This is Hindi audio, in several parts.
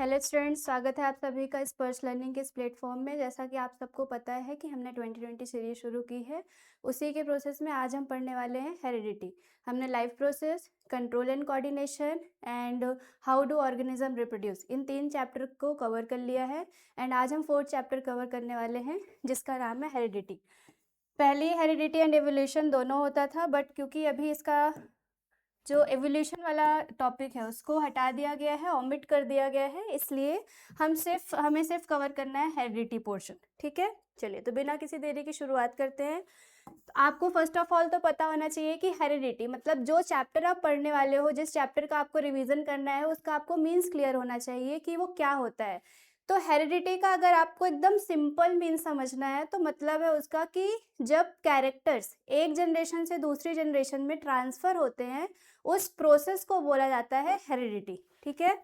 हेलो स्टूडेंट्स, स्वागत है आप सभी का स्पर्श लर्निंग के इस प्लेटफॉर्म में। जैसा कि आप सबको पता है कि हमने 2020 सीरीज शुरू की है, उसी के प्रोसेस में आज हम पढ़ने वाले हैं हेरिडिटी। हमने life process, control and coordination and how do organism reproduce, in 3 chapter को कवर कर लिया है। एंड आज हम 4th चैप्टर कवर करने वाले हैं जिसका नाम है हेरिडिटी। पहले हेरिडिटी एंड एवोल्यूशन दोनों होता था, बट क्योंकि अभी इसका जो एवोल्यूशन वाला टॉपिक है उसको हटा दिया गया है, ओमिट कर दिया गया है, इसलिए हमें सिर्फ कवर करना है हेरिडिटी पोर्शन। ठीक है, चलिए तो बिना किसी देरी की शुरुआत करते हैं। तो आपको फर्स्ट ऑफ ऑल तो पता होना चाहिए कि हेरिडिटी मतलब जो चैप्टर आप पढ़ने वाले हो, जिस चैप्टर का आपको रिवीजन करना है, उसका आपको मीन्स क्लियर होना चाहिए कि वो क्या होता है। तो हेरिडिटी का अगर आपको एकदम सिंपल मीन्स समझना है तो मतलब है उसका कि जब कैरेक्टर्स एक जनरेशन से दूसरी जनरेशन में ट्रांसफर होते हैं, उस प्रोसेस को बोला जाता है हेरिडिटी। ठीक है,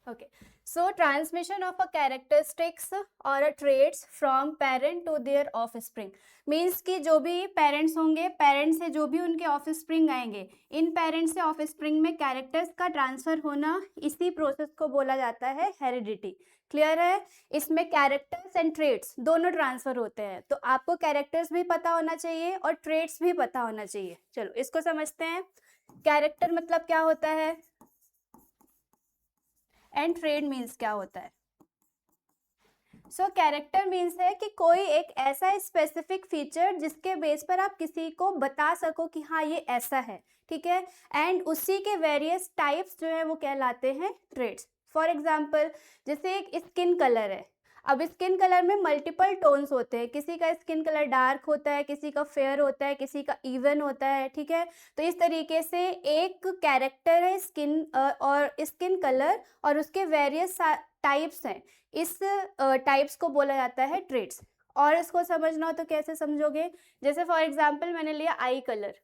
okay. So transmission of a characteristics और traits from parent to their offspring means कि जो भी पेरेंट्स होंगे, पेरेंट्स से जो भी उनके ऑफस्प्रिंग आएंगे, इन पेरेंट्स से ऑफस्प्रिंग में कैरेक्टर्स का ट्रांसफर होना, इसी प्रोसेस को बोला जाता है हेरिडिटी। क्लियर है? इसमें कैरेक्टर्स एंड ट्रेट्स दोनों ट्रांसफर होते हैं, तो आपको कैरेक्टर्स भी पता होना चाहिए और ट्रेट्स भी पता होना चाहिए। चलो इसको समझते हैं। कैरेक्टर मतलब क्या होता है एंड ट्रेड मीन्स क्या होता है। सो कैरेक्टर मीन्स है कि कोई एक ऐसा स्पेसिफिक फीचर जिसके बेस पर आप किसी को बता सको कि हाँ ये ऐसा है। ठीक है, एंड उसी के वेरियस टाइप्स जो है वो कहलाते हैं ट्रेड्स। फॉर एग्जाम्पल, जैसे एक स्किन कलर है। अब स्किन कलर में मल्टीपल टोन्स होते हैं, किसी का स्किन कलर डार्क होता है, किसी का फेयर होता है, किसी का इवन होता है। ठीक है, तो इस तरीके से एक कैरेक्टर है स्किन और स्किन कलर, और उसके वेरियस टाइप्स हैं। इस टाइप्स को बोला जाता है ट्रेट्स। और इसको समझना हो तो कैसे समझोगे? जैसे फॉर एग्जाम्पल मैंने लिया आई colour.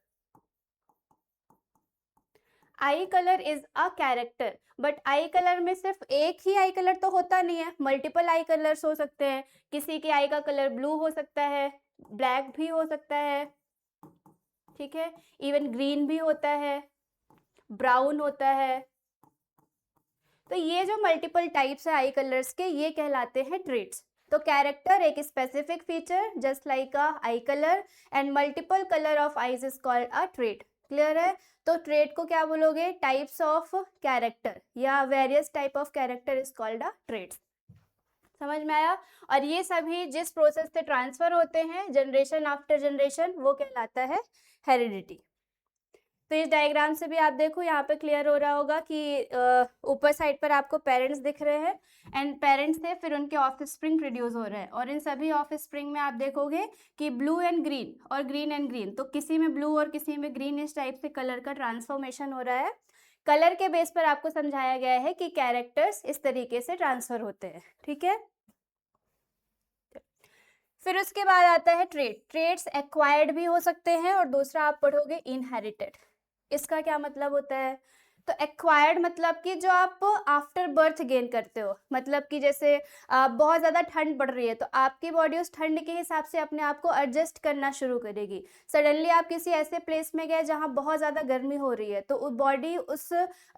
I colour is a character, but I colour में सिर्फ एक ही आई कलर तो होता नहीं है, मल्टीपल आई कलर्स हो सकते हैं। किसी के आई का कलर ब्लू हो सकता है, ब्लैक भी हो सकता है। ठीक है, इवन ग्रीन भी होता है, ब्राउन होता है। तो ये जो मल्टीपल टाइप्स है आई कलर्स के, ये कहलाते हैं ट्रेट्स। तो कैरेक्टर एक specific feature just like a I colour, and multiple colour of eyes is called a trait. Clear है? तो ट्रेट को क्या बोलोगे? टाइप्स ऑफ कैरेक्टर या various type of character is called a traits. समझ में आया? और ये सभी जिस प्रोसेस से ट्रांसफर होते हैं जनरेशन आफ्टर जनरेशन, वो कहलाता है हेरिडिटी। तो इस डायग्राम से भी आप देखो, यहाँ पे क्लियर हो रहा होगा कि ऊपर साइड पर आपको पेरेंट्स दिख रहे हैं, एंड पेरेंट्स से फिर उनके ऑफस्प्रिंग प्रोड्यूस हो रहे हैं। और इन सभी ऑफस्प्रिंग में आप देखोगे कि ब्लू एंड ग्रीन और ग्रीन एंड ग्रीन, तो किसी में ब्लू और किसी में ग्रीन, इस टाइप से कलर का ट्रांसफॉर्मेशन हो रहा है। कलर के बेस पर आपको समझाया गया है कि कैरेक्टर्स इस तरीके से ट्रांसफर होते हैं। ठीक है, फिर उसके बाद आता है ट्रेट। ट्रेट्स एक्वायर्ड भी हो सकते हैं, और दूसरा आप पढ़ोगे इनहेरिटेड। इसका क्या मतलब होता है? तो एक्वायर्ड मतलब कि जो आप आफ्टर बर्थ गेन करते हो, मतलब कि जैसे बहुत ज़्यादा ठंड पड़ रही है तो आपकी बॉडी उस ठंड के हिसाब से अपने आप को एडजस्ट करना शुरू करेगी। सडनली आप किसी ऐसे प्लेस में गए जहाँ बहुत ज़्यादा गर्मी हो रही है, तो बॉडी उस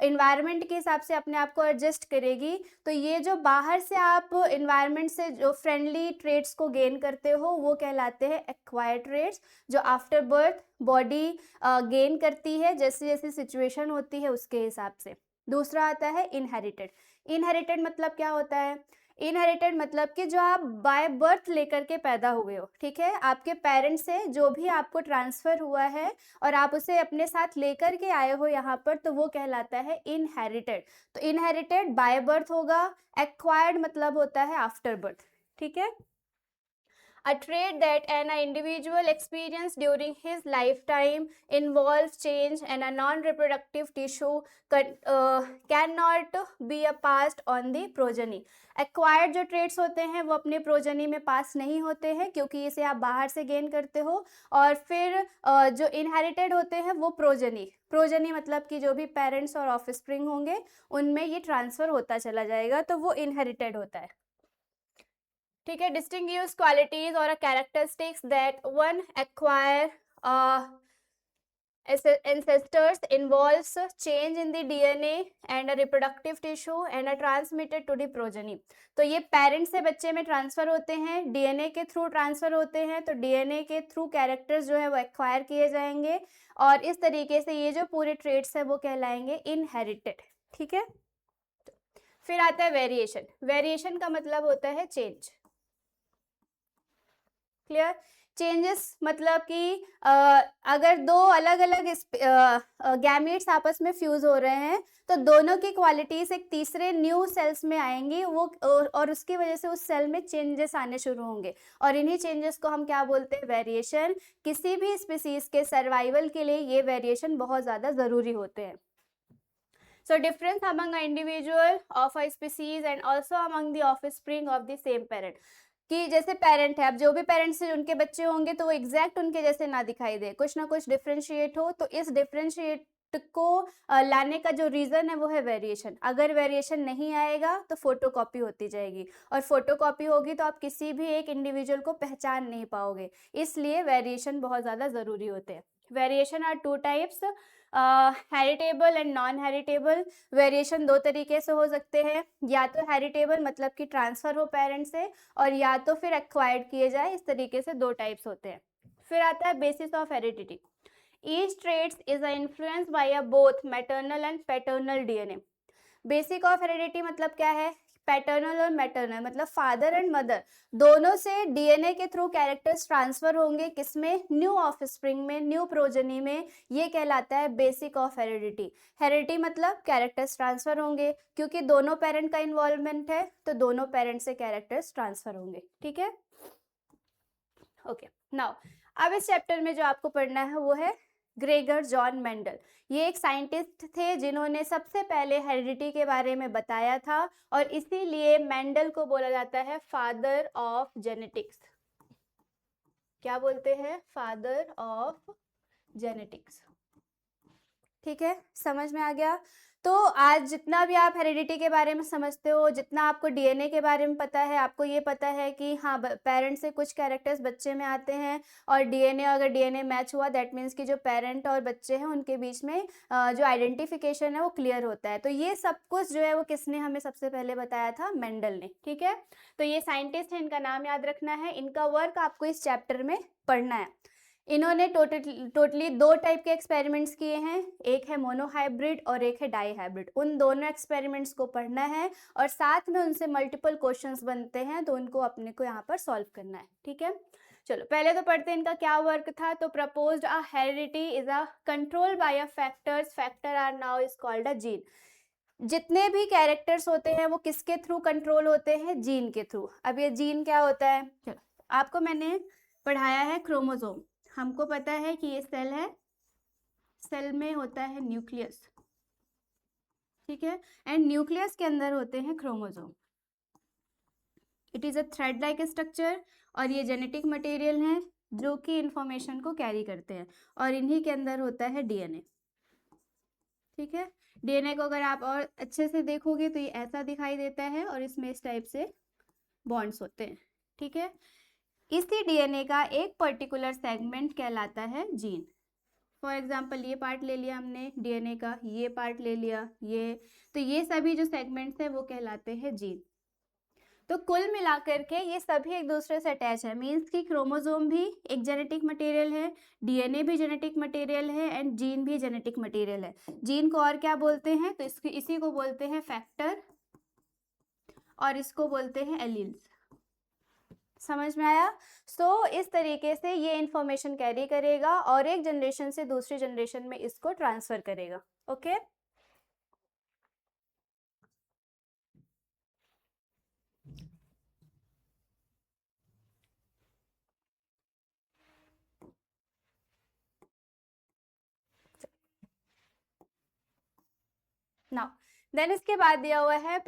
इन्वायरमेंट के हिसाब से अपने आप को एडजस्ट करेगी। तो ये जो बाहर से आप इन्वायरमेंट से जो फ्रेंडली ट्रेट्स को गेन करते हो, वो कहलाते हैं एक्वायर्ड ट्रेट्स, जो आफ्टर बर्थ बॉडी गेन करती है जैसी जैसी सिचुएशन होती है उसके हिसाब से। दूसरा आता है इनहेरिटेड। इनहेरिटेड मतलब क्या होता है? इनहेरिटेड मतलब कि जो आप बाय बर्थ लेकर के पैदा हुए हो। ठीक है, आपके पेरेंट्स से जो भी आपको ट्रांसफर हुआ है और आप उसे अपने साथ लेकर के आए हो यहाँ पर, तो वो कहलाता है इनहेरिटेड। तो इनहेरिटेड बाय बर्थ होगा, एक्वायर्ड मतलब होता है आफ्टर बर्थ। ठीक है, a trait that an individual experience during his lifetime involves change and a non-reproductive tissue cannot be passed on the progeny. Acquired जो ट्रेट्स होते हैं वो अपने प्रोजनी में पास नहीं होते हैं, क्योंकि इसे आप बाहर से गेन करते हो। और फिर जो इनहेरिटेड होते हैं वो प्रोजनी, प्रोजनी मतलब कि जो भी पेरेंट्स और ऑफस्प्रिंग होंगे उनमें ये ट्रांसफर होता चला जाएगा, तो वो इनहेरिटेड होता है। ठीक है, डिस्टिंग्विश क्वालिटीज और characteristics that one acquire ancestors involves change in the DNA and a reproductive tissue and are transmitted to the progeny। तो ये पेरेंट से बच्चे में ट्रांसफर होते हैं, डीएनए के थ्रू ट्रांसफर होते हैं, तो डीएनए के थ्रू कैरेक्टर्स जो है वो एक्वायर किए जाएंगे और इस तरीके से ये जो पूरे ट्रेट्स है वो कहलाएंगे इनहेरिटेड। ठीक है, फिर आता है वेरिएशन। वेरिएशन का मतलब होता है चेंज। क्लियर? चेंजेस मतलब कि अगर दो अलग अलग गैमेट्स आपस में फ्यूज हो रहे हैं तो दोनों की क्वालिटीज एक तीसरे न्यू सेल्स में आएंगी वो और उसकी वजह से उस सेल में चेंजेस आने शुरू होंगे और इन्हीं चेंजेस को हम क्या बोलते हैं? वेरिएशन। किसी भी स्पीसीज के सर्वाइवल के लिए ये वेरिएशन बहुत ज्यादा जरूरी होते हैं। So difference among an individual of a species and also among the offspring of the same parent। कि जैसे पेरेंट है, अब जो भी पेरेंट से उनके बच्चे होंगे तो वो एग्जैक्ट उनके जैसे ना दिखाई दे, कुछ ना कुछ डिफ्रेंशिएट हो, तो इस डिफ्रेंशिएट को लाने का जो रीजन है वो है वेरिएशन। अगर वेरिएशन नहीं आएगा तो फोटोकॉपी होती जाएगी और फोटोकॉपी होगी तो आप किसी भी एक इंडिविजुअल को पहचान नहीं पाओगे, इसलिए वेरिएशन बहुत ज़्यादा ज़रूरी होते हैं। Variation are two types, heritable and non heritable. Variation दो तरीके से हो सकते हैं, या तो हेरिटेबल मतलब कि ट्रांसफर हो पेरेंट से, और या तो फिर एक्वायर्ड किए जाए, इस तरीके से दो टाइप्स होते हैं। फिर आता है basis of heredity. Each traits is influence by a both maternal and paternal DNA. Basic of heredity मतलब क्या है? पैटर्नल और मैटरनल मतलब फादर एंड मदर दोनों से डीएनए के थ्रू कैरेक्टर्स ट्रांसफर होंगे, किसमें? न्यू ऑफस्प्रिंग में, न्यू प्रोजेनी में। ये कहलाता है बेसिक ऑफ हेरिडिटी। हेरिडिटी मतलब कैरेक्टर्स ट्रांसफर होंगे, क्योंकि दोनों पेरेंट का इन्वॉल्वमेंट है तो दोनों पेरेंट से कैरेक्टर्स ट्रांसफर होंगे। ठीक है, ओके। नाउ अब इस चैप्टर में जो आपको पढ़ना है वो है ग्रेगर जॉन मेंडल। ये एक साइंटिस्ट थे जिन्होंने सबसे पहले हेरिडिटी के बारे में बताया था और इसीलिए मेंडल को बोला जाता है फादर ऑफ जेनेटिक्स। क्या बोलते हैं? Father of genetics. ठीक है, समझ में आ गया? तो आज जितना भी आप हेरिडिटी के बारे में समझते हो, जितना आपको डीएनए के बारे में पता है, आपको ये पता है कि हाँ पेरेंट से कुछ कैरेक्टर्स बच्चे में आते हैं और डीएनए, अगर डीएनए मैच हुआ दैट मीन्स कि जो पेरेंट और बच्चे हैं उनके बीच में जो आइडेंटिफिकेशन है वो क्लियर होता है। तो ये सब कुछ जो है वो किसने हमें सबसे पहले बताया था? मेंडल ने। ठीक है, तो ये साइंटिस्ट है, इनका नाम याद रखना है, इनका वर्क आपको इस चैप्टर में पढ़ना है। इन्होंने टोटली दो टाइप के एक्सपेरिमेंट्स किए हैं, एक है मोनोहाइब्रिड और एक है डाई हाइब्रिड। उन दोनों एक्सपेरिमेंट्स को पढ़ना है और साथ में उनसे मल्टीपल क्वेश्चंस बनते हैं तो उनको अपने को यहाँ पर सॉल्व करना है। ठीक है, चलो पहले तो पढ़ते हैं इनका क्या वर्क था। तो proposed a heredity is a control by a factors, factor are now is called a gene. जितने भी कैरेक्टर्स होते हैं वो किसके थ्रू कंट्रोल होते हैं? जीन के थ्रू। अब ये जीन क्या होता है? चलो आपको मैंने पढ़ाया है क्रोमोसोम। हमको पता है कि ये सेल है, सेल में होता है न्यूक्लियस। ठीक है, एंड न्यूक्लियस के अंदर होते हैं chromosome. It is a thread like structure और ये जेनेटिक मटेरियल है जो कि इंफॉर्मेशन को कैरी करते हैं और इन्हीं के अंदर होता है डीएनए। ठीक है, डीएनए को अगर आप और अच्छे से देखोगे तो ये ऐसा दिखाई देता है और इसमें इस टाइप से बॉन्ड्स होते हैं। ठीक है, इसी डीएनए का एक पर्टिकुलर सेगमेंट कहलाता है जीन। फॉर एग्जाम्पल ये पार्ट ले लिया हमने डीएनए का, ये पार्ट ले लिया, ये, तो ये सभी जो सेगमेंट्स हैं वो कहलाते हैं जीन। तो कुल मिलाकर के ये सभी एक दूसरे से अटैच है, मीन्स कि क्रोमोसोम भी एक जेनेटिक मटेरियल है, डीएनए भी जेनेटिक मटेरियल है एंड जीन भी जेनेटिक मटेरियल है। जीन को और क्या बोलते हैं? तो इसी को बोलते हैं फैक्टर और इसको बोलते हैं एलील्स। समझ में आया? सो इस तरीके से ये इंफॉर्मेशन कैरी करेगा और एक जनरेशन से दूसरी जनरेशन में इसको ट्रांसफर करेगा। ओके, नाउ देन इसके बाद दिया हुआ है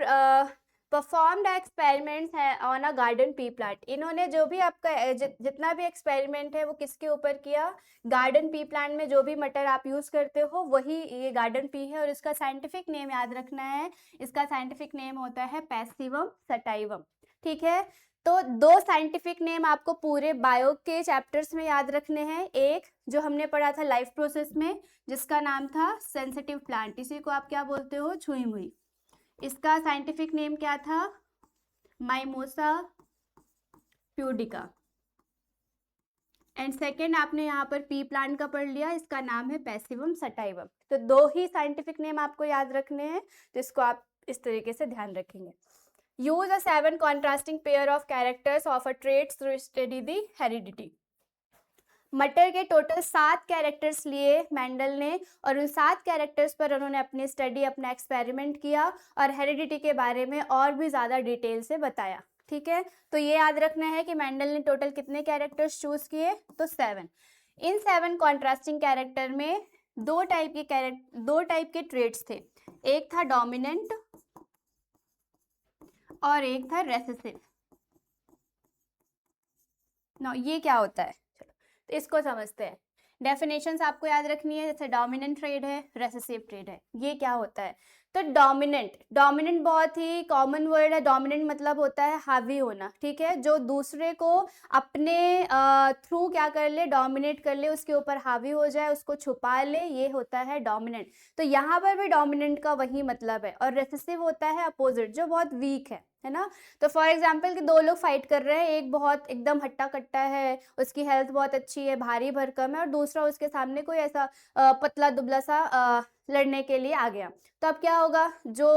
परफॉर्म्ड एक्सपेरिमेंट्स है on a garden pea plant. इन्होंने जो भी आपका जितना भी एक्सपेरिमेंट है वो किसके ऊपर किया? गार्डन पी प्लांट में जो भी मटर आप यूज करते हो वही ये गार्डन पी है और इसका साइंटिफिक नेम याद रखना है, इसका साइंटिफिक नेम होता है पैसिवम सटाइवम। ठीक है। तो दो साइंटिफिक नेम आपको पूरे बायो के चैप्टर्स में याद रखने हैं। एक जो हमने पढ़ा था लाइफ प्रोसेस में, जिसका नाम था सेंसिटिव प्लांट, इसी को आप क्या बोलते हो, छुई मुई। इसका साइंटिफिक नेम क्या था, माइमोसा प्यूडिका। एंड सेकेंड आपने यहाँ पर पी प्लांट का पढ़ लिया, इसका नाम है पैसिवम सटाइवम। तो दो ही साइंटिफिक नेम आपको याद रखने हैं, जिसको आप इस तरीके से ध्यान रखेंगे। Use a 7 contrasting pair of characters of a trait through study the heredity. मटर के टोटल 7 कैरेक्टर्स लिए मेंडल ने, और उन 7 कैरेक्टर्स पर उन्होंने अपनी स्टडी, अपना एक्सपेरिमेंट किया और हेरिडिटी के बारे में और भी ज़्यादा डिटेल से बताया। ठीक है, तो ये याद रखना है कि मेंडल ने टोटल कितने कैरेक्टर्स चूज किए, तो 7। इन 7 कॉन्ट्रास्टिंग कैरेक्टर में दो टाइप के ट्रेट्स थे, एक था डोमिनेंट और एक था रेसेसिव। ना ये क्या होता है, चलो तो इसको समझते हैं। डेफिनेशंस आपको याद रखनी है, जैसे डोमिनेंट ट्रेड है, रेसेसिव ट्रेड है। ये क्या होता है, तो डोमिनेंट बहुत ही कॉमन वर्ड है। डोमिनेंट मतलब होता है हावी होना, ठीक है, जो दूसरे को अपने थ्रू क्या कर ले, डोमिनेट कर ले, उसके ऊपर हावी हो जाए, उसको छुपा ले, ये होता है डोमिनेंट। तो यहाँ पर भी डोमिनेंट का वही मतलब है। और रेसेसिव होता है अपोजिट, जो बहुत वीक है ना। तो फॉर एग्जाम्पल कि दो लोग फाइट कर रहे हैं, एक बहुत एकदम हट्टा कट्टा है, उसकी हेल्थ बहुत अच्छी है, भारी भरकम है, और दूसरा उसके सामने कोई ऐसा पतला दुबला सा लड़ने के लिए आ गया। तो अब क्या होगा, जो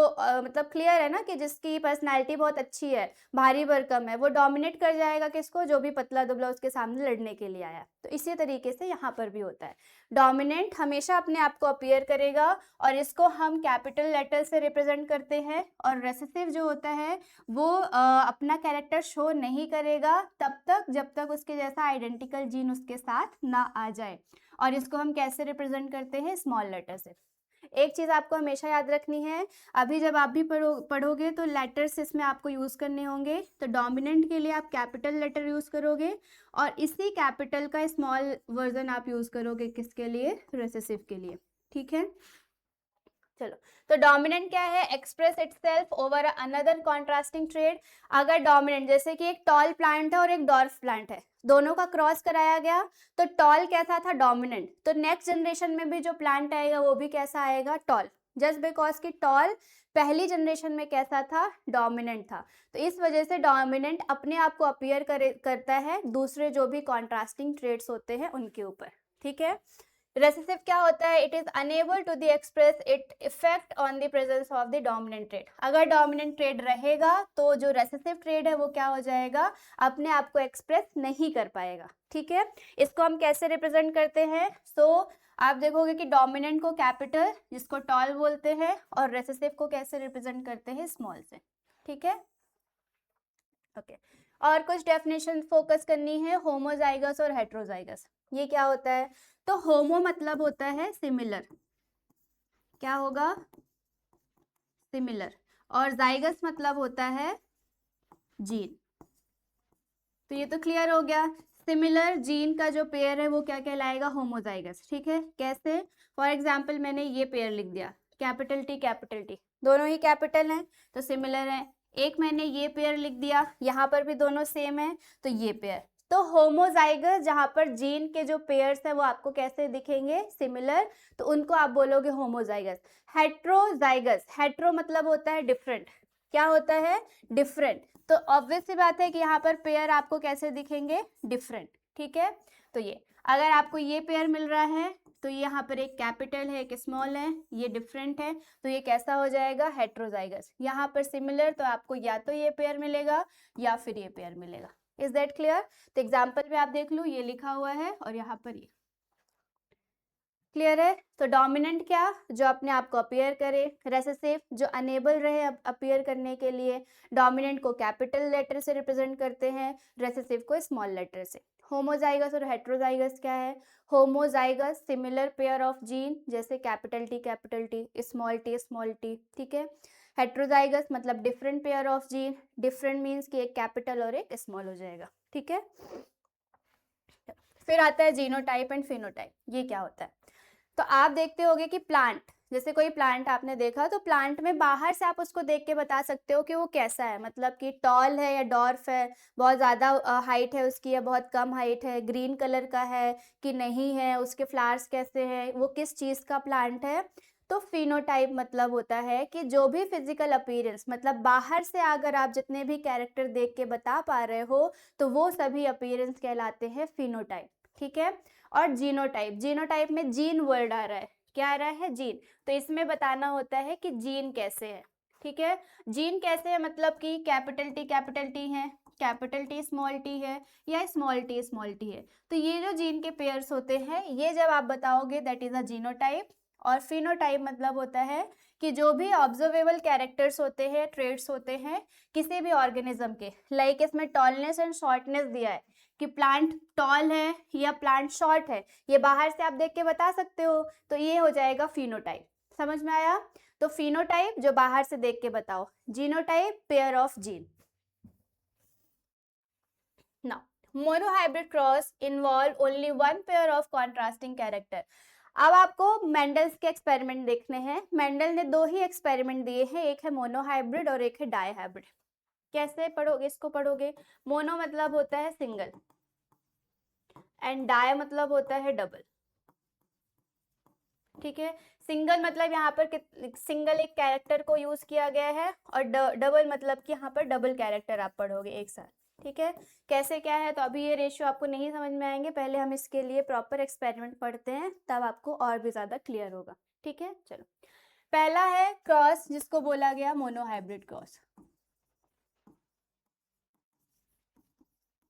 मतलब क्लियर है ना कि जिसकी पर्सनालिटी बहुत अच्छी है, भारी भरकम है, वो डोमिनेट कर जाएगा किसको, जो भी पतला दुबला उसके सामने लड़ने के लिए आया। तो इसी तरीके से यहाँ पर भी होता है। डोमिनेंट हमेशा अपने आप को अपीयर करेगा और इसको हम कैपिटल लेटर से रिप्रेजेंट करते हैं। और रेसेसिव जो होता है वो अपना कैरेक्टर शो नहीं करेगा तब तक जब तक उसके जैसा आइडेंटिकल जीन उसके साथ ना आ जाए। और इसको हम कैसे रिप्रेजेंट करते हैं, स्मॉल लेटर से। एक चीज़ आपको हमेशा याद रखनी है, अभी जब आप भी पढ़ोगे तो लेटर्स इसमें आपको यूज़ करने होंगे। तो डोमिनेंट के लिए आप कैपिटल लेटर यूज़ करोगे और इसी कैपिटल का स्मॉल वर्जन आप यूज़ करोगे किसके लिए, रेसेसिव के लिए। ठीक है, चलो तो डोमिनेंट क्या है, express itself over another contrasting trade. अगर डोमिनेंट जैसे कि एक टॉल प्लांट है और एक डॉर्फ प्लांट है, दोनों का क्रॉस कराया गया, तो टॉल कैसा था, डोमिनेंट। तो नेक्स्ट जनरेशन में भी जो प्लांट आएगा वो भी कैसा आएगा, टॉल, जस्ट बिकॉज कि टॉल पहली जनरेशन में कैसा था, डोमिनेंट था। तो इस वजह से डोमिनेंट अपने आप को अपीयर करता है दूसरे जो भी कॉन्ट्रास्टिंग ट्रेड्स होते हैं उनके ऊपर। ठीक है, रेसेसिव क्या होता है, it is unable to the express it effect on the presence of the dominant trade. अगर डोमिनेंट ट्रेड रहेगा तो जो रेसेसिव ट्रेड है वो क्या हो जाएगा, अपने आप को एक्सप्रेस नहीं कर पाएगा। ठीक है, इसको हम कैसे रिप्रेजेंट करते हैं, सो आप देखोगे कि डोमिनेंट को कैपिटल जिसको टॉल बोलते हैं और रेसेसिव को कैसे रिप्रेजेंट करते हैं, स्मॉल से। ठीक है, ओके और कुछ डेफिनेशन फोकस करनी है, होमोजाइगस और हेट्रोजाइगस। ये क्या होता है, तो होमो मतलब होता है सिमिलर, क्या होगा, सिमिलर, और जाइगस मतलब होता है जीन। तो ये तो क्लियर हो गया, सिमिलर जीन का जो पेयर है वो क्या कहलाएगा, होमोजाइगस। ठीक है, कैसे, फॉर एग्जाम्पल मैंने ये पेयर लिख दिया, कैपिटल टी, दोनों ही कैपिटल हैं तो सिमिलर है। एक मैंने ये पेयर लिख दिया, यहाँ पर भी दोनों सेम है तो ये पेयर। तो होमोजाइगस जहाँ पर जीन के जो पेयर्स है वो आपको कैसे दिखेंगे, सिमिलर, तो उनको आप बोलोगे होमोजाइगस। हेट्रोजाइगस, हेट्रो मतलब होता है डिफरेंट, क्या होता है, डिफरेंट। तो ऑब्वियस सी बात है कि यहाँ पर पेयर आपको कैसे दिखेंगे, डिफरेंट। ठीक है, तो ये अगर आपको ये पेयर मिल रहा है तो यहाँ पर एक कैपिटल है, एक स्मॉल है, ये डिफरेंट है, तो ये कैसा हो जाएगा, हेट्रोजाइगस। यहाँ पर सिमिलर, तो आपको या तो ये पेयर मिलेगा या फिर ये पेयर मिलेगा। इज दैट क्लियर, तो एग्जाम्पल में आप देख लो, ये लिखा हुआ है और यहाँ पर ये क्लियर है। तो डोमिनेंट क्या, जो अपने आप को अपीयर करे, रेसेसिव जो अनेबल रहे अपीयर करने के लिए, डोमिनेंट को कैपिटल लेटर से रिप्रेजेंट करते हैं, रेसेसिव को स्मॉल लेटर से। होमोजाइगस और हेट्रोजाइगस क्या है, homozygous similar pair of gene, जैसे कैपिटल टी, स्मॉल टी। ठीक है, हेट्रोजाइगस मतलब different pair of gene, different means कि एक कैपिटल और एक स्मॉल हो जाएगा। ठीक है, फिर आता है जीनोटाइप एंड फिनोटाइप। ये क्या होता है, तो आप देखते होगे कि प्लांट जैसे कोई प्लांट आपने देखा तो प्लांट में बाहर से आप उसको देख के बता सकते हो कि वो कैसा है, मतलब कि टॉल है या डॉर्फ है, बहुत ज़्यादा हाइट है उसकी या बहुत कम हाइट है, ग्रीन कलर का है कि नहीं है, उसके फ्लावर्स कैसे हैं, वो किस चीज़ का प्लांट है। तो फिनोटाइप मतलब होता है कि जो भी फिजिकल अपीयरेंस, मतलब बाहर से अगर आप जितने भी कैरेक्टर देख के बता पा रहे हो तो वो सभी अपीयरेंस कहलाते हैं फिनोटाइप, ठीक है। और जीनोटाइप, जीनोटाइप में जीन वर्ड आ रहा है, क्या आ रहा है, जीन, तो इसमें बताना होता है कि जीन कैसे है, ठीक है। जीन कैसे है मतलब कि कैपिटल टी है, कैपिटल टी स्मॉल टी है, या स्मॉल टी है, तो ये जो जीन के पेयर्स होते हैं ये जब आप बताओगे दैट इज अ जीनोटाइप। और फिनोटाइप मतलब होता है कि जो भी ऑब्जर्वेबल कैरेक्टर्स होते हैं, ट्रेड्स होते हैं किसी भी ऑर्गेनिज्म के, लाइक इसमें टॉलनेस एंड शॉर्टनेस दिया है कि प्लांट टॉल है या प्लांट शॉर्ट है, ये बाहर से आप देख के बता सकते हो, तो ये हो जाएगा फिनोटाइप। समझ में आया? तो फिनोटाइप जो बाहर से देख के बताओ, genotype pair of gene. Now, monohybrid cross involve only one pair of contrasting character. अब आपको मेंडल्स के एक्सपेरिमेंट देखने हैं। मेंडल ने दो ही एक्सपेरिमेंट दिए हैं, एक है मोनोहाइब्रिड और एक है डाईहाइब्रिड। कैसे पढ़ोगे इसको? पढ़ोगे, मोनो मतलब होता है सिंगल एंड डाई मतलब होता है डबल, ठीक है। सिंगल मतलब यहाँ पर सिंगल एक कैरेक्टर को यूज किया गया है, और डबल मतलब कि यहाँ पर डबल कैरेक्टर आप पढ़ोगे एक साथ, ठीक है। कैसे क्या है तो अभी ये रेशियो आपको नहीं समझ में आएंगे, पहले हम इसके लिए प्रॉपर एक्सपेरिमेंट पढ़ते हैं तब आपको और भी ज्यादा क्लियर होगा, ठीक है। चलो, पहला है क्रॉस, जिसको बोला गया मोनोहाइब्रिड क्रॉस।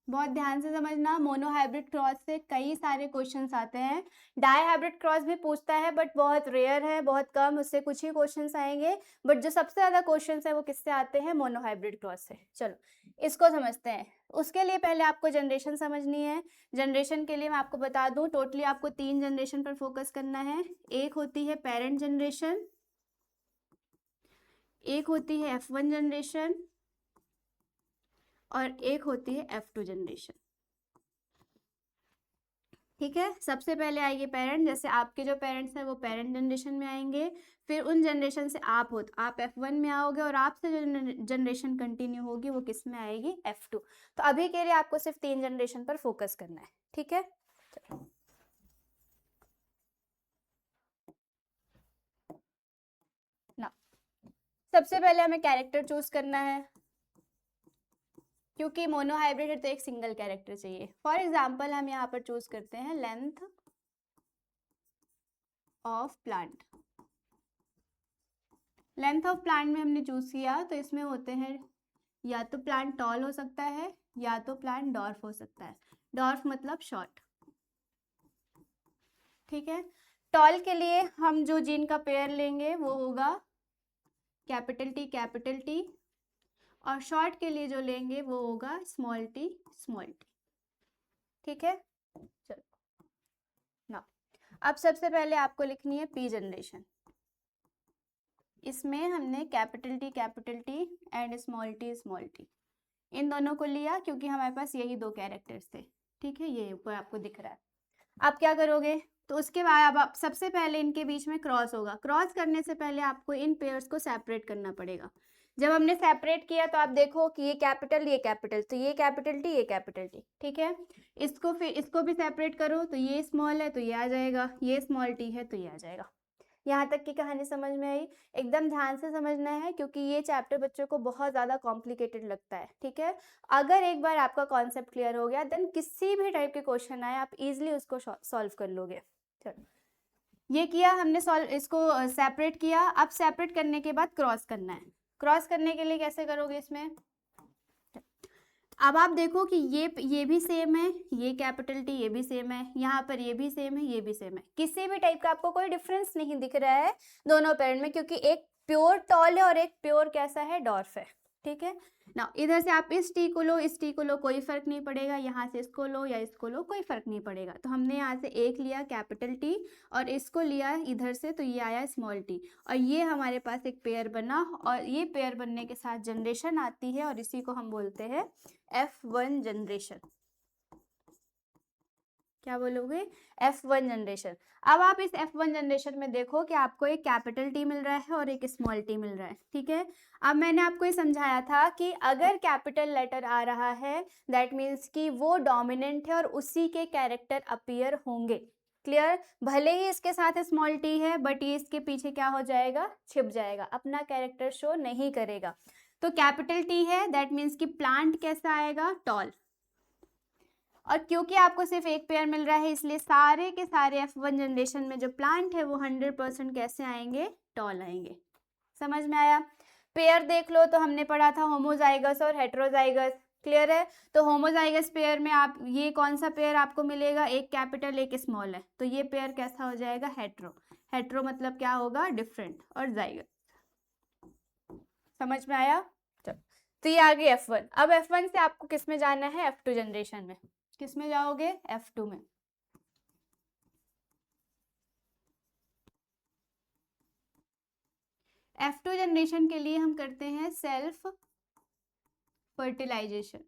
बहुत ध्यान से समझना, मोनोहाइब्रिड क्रॉस से कई सारे क्वेश्चंस आते हैं। डाईहाइब्रिड क्रॉस भी पूछता है बट बहुत रेयर है, बहुत कम, उससे कुछ ही क्वेश्चंस आएंगे, बट जो सबसे ज्यादा क्वेश्चंस है वो किससे आते हैं? मोनोहाइब्रिड क्रॉस से। चलो इसको समझते हैं। उसके लिए पहले आपको जनरेशन समझनी है। जनरेशन के लिए मैं आपको बता दूं, टोटली आपको 3 जनरेशन पर फोकस करना है। एक होती है पेरेंट जनरेशन, एक होती है F1 जनरेशन, और एक होती है F2 जनरेशन, ठीक है। सबसे पहले आएगी पेरेंट, जैसे आपके जो पेरेंट्स हैं वो पेरेंट जनरेशन में आएंगे, फिर उन जनरेशन से आप आप F1 में आओगे, और आपसे जो जनरेशन कंटिन्यू होगी वो किस में आएगी? F2। तो अभी के लिए आपको सिर्फ 3 जनरेशन पर फोकस करना है, ठीक है। ना, सबसे पहले हमें कैरेक्टर चूज करना है, क्योंकि मोनोहाइब्रिड है तो एक सिंगल कैरेक्टर चाहिए। फॉर एग्जाम्पल हम यहाँ पर चूज करते हैं length of plant. Length of plant में हमने चूज किया तो इसमें होते हैं या तो प्लांट टॉल हो सकता है या तो प्लांट डॉर्फ हो सकता है। डॉर्फ मतलब शॉर्ट, ठीक है। टॉल के लिए हम जो जीन का पेयर लेंगे वो होगा कैपिटल टी, और शॉर्ट के लिए जो लेंगे वो होगा स्मॉल टी, ठीक है। चलो ना, अब सबसे पहले आपको लिखनी है पी जनरेशन। इसमें हमने capital T and small T इन दोनों को लिया, क्योंकि हमारे पास यही दो कैरेक्टर्स थे, ठीक है। ये ऊपर आपको दिख रहा है। आप क्या करोगे, तो उसके बाद अब आप सबसे पहले इनके बीच में क्रॉस होगा। क्रॉस करने से पहले आपको इन पेयर्स को सेपरेट करना पड़ेगा। जब हमने सेपरेट किया तो आप देखो कि ये कैपिटल, तो ये कैपिटल टी, ठीक है। इसको फिर इसको भी सेपरेट करो, तो ये स्मॉल है तो ये आ जाएगा, ये स्मॉल टी है तो ये आ जाएगा। यहाँ तक की कहानी समझ में आई? एकदम ध्यान से समझना है, क्योंकि ये चैप्टर बच्चों को बहुत ज़्यादा कॉम्प्लिकेटेड लगता है, ठीक है। अगर एक बार आपका कॉन्सेप्ट क्लियर हो गया देन किसी भी टाइप के क्वेश्चन आए आप इजीली उसको सॉल्व कर लोगे। चलो, ये किया हमने, सॉल्व, इसको सेपरेट किया। अब सेपरेट करने के बाद क्रॉस करना है। क्रॉस करने के लिए कैसे करोगे इसमें? अब आप देखो कि ये भी सेम है, ये कैपिटल टी ये भी सेम है, यहाँ पर ये भी सेम है, ये भी सेम है, किसी भी टाइप का आपको कोई डिफरेंस नहीं दिख रहा है दोनों पेरेंट में, क्योंकि एक प्योर टॉल है और एक प्योर कैसा है? डॉर्फ है, ठीक है ना। इधर से आप इस टी को लो, इस टी को लो, कोई फर्क नहीं पड़ेगा, यहाँ से इसको लो या इसको लो, कोई फर्क नहीं पड़ेगा। तो हमने यहाँ से एक लिया कैपिटल टी और इसको लिया इधर से, तो ये आया स्मॉल टी, और ये हमारे पास एक पेयर बना, और ये पेयर बनने के साथ जनरेशन आती है, और इसी को हम बोलते हैं F1 जनरेशन। क्या बोलोगे? F1 generation. अब आप इस F1 जनरेशन में देखो कि आपको एक कैपिटल टी मिल रहा है और एक स्मॉल टी मिल रहा है, ठीक है। अब मैंने आपको ये समझाया था कि अगर कैपिटल लेटर आ रहा है दैट मीन्स कि वो डोमिनेंट है और उसी के कैरेक्टर अपीयर होंगे। क्लियर? भले ही इसके साथ स्मॉल टी है बट ये इसके पीछे क्या हो जाएगा? छिप जाएगा, अपना कैरेक्टर शो नहीं करेगा। तो कैपिटल टी है दैट मीन्स कि प्लांट कैसा आएगा? टॉल। और क्योंकि आपको सिर्फ एक पेयर मिल रहा है इसलिए सारे के सारे F1 जनरेशन में जो प्लांट है वो 100% कैसे आएंगे? टॉल आएंगे। समझ में आया? पेयर देख लो तो हमने पढ़ा था होमोजाइगस और हेट्रोजाइगस। क्लियर है? तो होमोजाइगस पेयर में आप ये कौन सा पेयर आपको मिलेगा? एक कैपिटल एक स्मॉल है, तो ये पेयर कैसा हो जाएगा? हेट्रो। हेट्रो मतलब क्या होगा? डिफरेंट। और जाइगस। समझ में आया? चलो, तो ये आ गई F1। अब F1 से आपको किस में जाना है? F2 जनरेशन में। किस में जाओगे? F2 में। F2 जनरेशन के लिए हम करते हैं सेल्फ फर्टिलाइजेशन।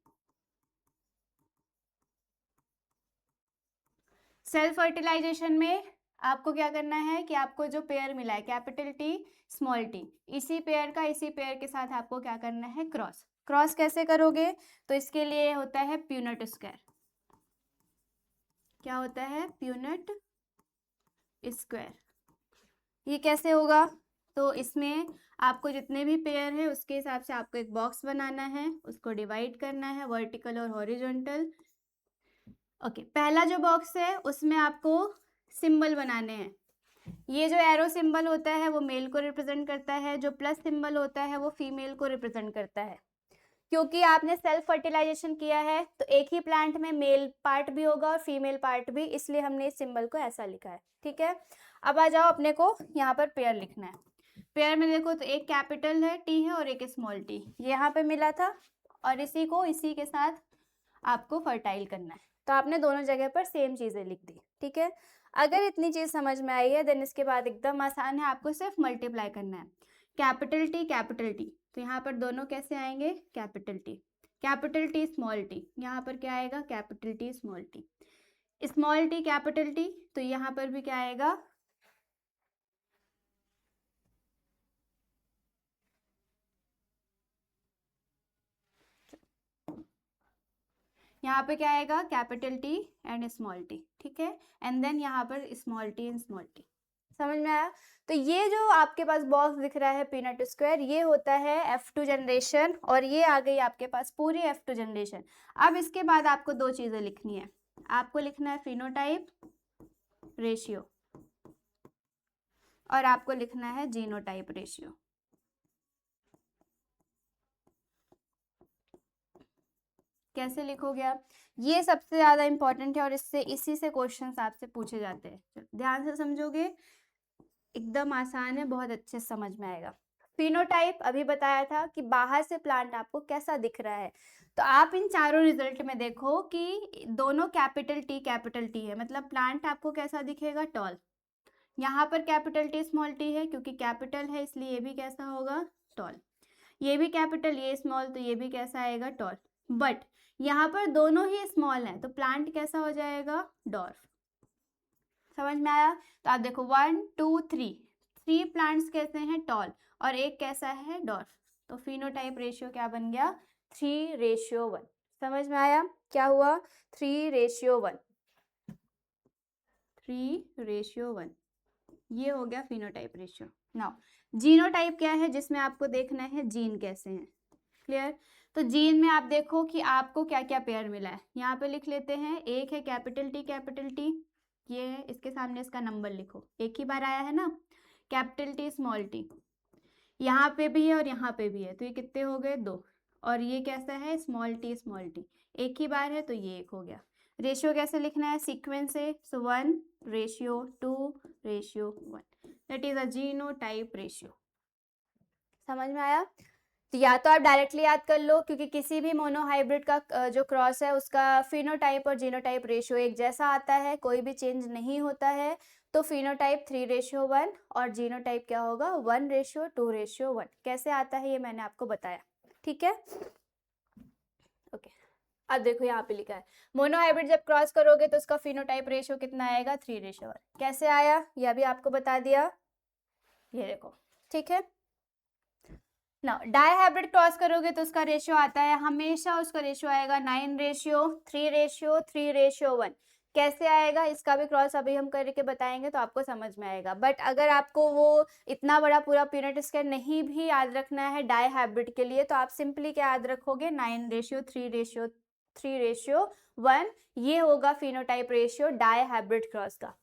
सेल्फ फर्टिलाइजेशन में आपको क्या करना है कि आपको जो पेयर मिला है कैपिटल टी स्मॉल टी, इसी पेयर का इसी पेयर के साथ आपको क्या करना है? क्रॉस। क्रॉस कैसे करोगे? तो इसके लिए होता है प्यूनेट स्क्वायर। क्या होता है? Punnett square. ये कैसे होगा? तो इसमें आपको जितने भी पेयर है उसके हिसाब से आपको एक बॉक्स बनाना है, उसको डिवाइड करना है वर्टिकल और हॉरिजॉन्टल। ओके, पहला जो बॉक्स है उसमें आपको सिंबल बनाने हैं। ये जो एरो सिंबल होता है वो मेल को रिप्रेजेंट करता है, जो प्लस सिंबल होता है वो फीमेल को रिप्रेजेंट करता है। क्योंकि आपने सेल्फ फर्टिलाइजेशन किया है तो एक ही प्लांट में मेल पार्ट भी होगा और फीमेल पार्ट भी, इसलिए हमने इस सिंबल को ऐसा लिखा है, ठीक है। अब आ जाओ, अपने को यहाँ पर पेयर लिखना है। पेयर में देखो तो एक कैपिटल है टी है और एक स्मॉल टी, ये यहाँ पे मिला था और इसी को इसी के साथ आपको फर्टाइल करना है, तो आपने दोनों जगह पर सेम चीजें लिख दी, ठीक है। अगर इतनी चीज समझ में आई है देन इसके बाद एकदम आसान है, आपको सिर्फ मल्टीप्लाई करना है। कैपिटल टी, तो यहाँ पर दोनों कैसे आएंगे? कैपिटल टी स्मॉल टी, यहाँ पर क्या आएगा? Capital T small T capital T, तो यहाँ पर भी क्या आएगा? यहाँ पे क्या आएगा? Capital T and small T, ठीक है। एंड देन यहाँ पर small T and small T. समझ में आया? तो ये जो आपके पास बॉक्स दिख रहा है पीनट स्क्वायर, ये होता है F2 जनरेशन और ये आ गई आपके पास पूरी F2 जनरेशन। अब इसके बाद आपको दो चीजें लिखनी है। आपको लिखना है फिनोटाइप रेशियो और आपको लिखना है जीनोटाइप रेशियो। कैसे लिखोगे आप? ये सबसे ज्यादा इंपॉर्टेंट है और इससे इसी से क्वेश्चंस आपसे पूछे जाते हैं। ध्यान से समझोगे, एकदम आसान है, बहुत अच्छे से समझ में आएगा। फिनोटाइप अभी बताया था कि बाहर से प्लांट आपको कैसा दिख रहा है, तो आप इन चारों रिजल्ट में देखो कि दोनों कैपिटल टी है, मतलब प्लांट आपको कैसा दिखेगा? टॉल। यहाँ पर कैपिटल टी स्मॉल टी है, क्योंकि कैपिटल है इसलिए ये भी कैसा होगा? टॉल। ये भी कैपिटल ये स्मॉल, तो ये भी कैसा आएगा? टॉल। बट यहाँ पर दोनों ही स्मॉल हैं तो प्लांट कैसा हो जाएगा? डॉर्फ। समझ में आया? तो आप देखो 1 2 3 प्लांट्स कैसे हैं? टॉल, और एक कैसा है? डॉर्फ। तो फिनोटाइप रेशियो क्या बन गया? 3:1। समझ में आया क्या हुआ? 3:1। 3:1, ये हो गया फिनोटाइप रेशियो। नाउ जीनोटाइप क्या है? जिसमें आपको देखना है जीन कैसे हैं। क्लियर? तो जीन में आप देखो कि आपको क्या क्या पेयर मिला है, यहाँ पे लिख लेते हैं। एक है कैपिटल टी, ये है, इसके सामने इसका नंबर लिखो, एक ही बार आया है ना। कैपिटल टी स्मॉल टी, यहाँ पे भी है और यहाँ पे भी है, तो ये कितने हो गए? 2। और ये कैसा है? स्मॉल टी, एक ही बार है तो ये एक हो गया। रेशियो कैसे लिखना है? सीक्वेंस से, सो 1:2:1, that is a genotype ratio. समझ में आया? तो या तो आप डायरेक्टली याद कर लो, क्योंकि किसी भी मोनोहाइब्रिड का जो क्रॉस है उसका फिनोटाइप और जीनोटाइप रेशियो एक जैसा आता है, कोई भी चेंज नहीं होता है। तो फिनोटाइप 3:1 और जीनोटाइप क्या होगा? 1:2:1। कैसे आता है ये मैंने आपको बताया, ठीक है। ओके, अब देखो यहाँ पे लिखा है मोनोहाइब्रिड जब क्रॉस करोगे तो उसका फिनोटाइप रेशियो कितना आएगा 3:1। कैसे आया यह भी आपको बता दिया, ये देखो, ठीक है ना। डाईहाइब्रिड क्रॉस करोगे तो उसका रेशियो आता है, हमेशा उसका रेशियो आएगा 9:3:3:1। कैसे आएगा इसका भी क्रॉस अभी हम करके बताएंगे तो आपको समझ में आएगा। बट अगर आपको वो इतना बड़ा पूरा पीनट स्क्वायर नहीं भी याद रखना है डाईहाइब्रिड के लिए तो आप सिंपली क्या याद रखोगे 9:3:3:1, ये होगा फिनोटाइप रेशियो डाईहाइब्रिड क्रॉस का।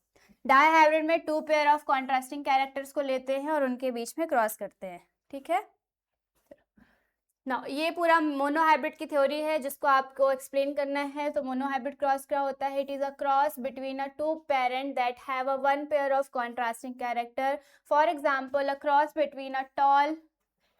डाईहाइब्रिड में 2 पेयर ऑफ कॉन्ट्रास्टिंग कैरेक्टर्स को लेते हैं और उनके बीच में क्रॉस करते हैं, ठीक है ना। ये पूरा मोनोहाइब्रिड की थ्योरी है जिसको आपको एक्सप्लेन करना है। तो मोनोहाइब्रिड क्रॉस क्या होता है, it is a cross between a two parent that have a one pair of contrasting character. For example a cross between a tall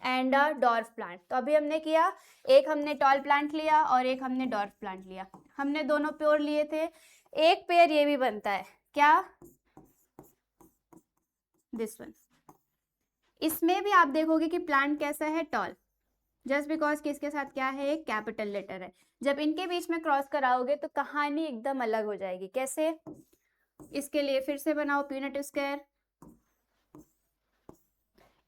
and a dwarf plant. तो अभी हमने किया, एक हमने टॉल प्लांट लिया और एक हमने डॉर्फ प्लांट लिया, हमने दोनों पेयर लिए थे। एक पेयर ये भी बनता है क्या, दिस वन। इसमें भी आप देखोगे कि प्लांट कैसा है, टॉल, जस्ट बिकॉज कि इसके साथ क्या है, एक कैपिटल लेटर है। जब इनके बीच में क्रॉस कराओगे तो कहानी एकदम अलग हो जाएगी। कैसे, इसके लिए फिर से बनाओ पीनट स्क्वायर।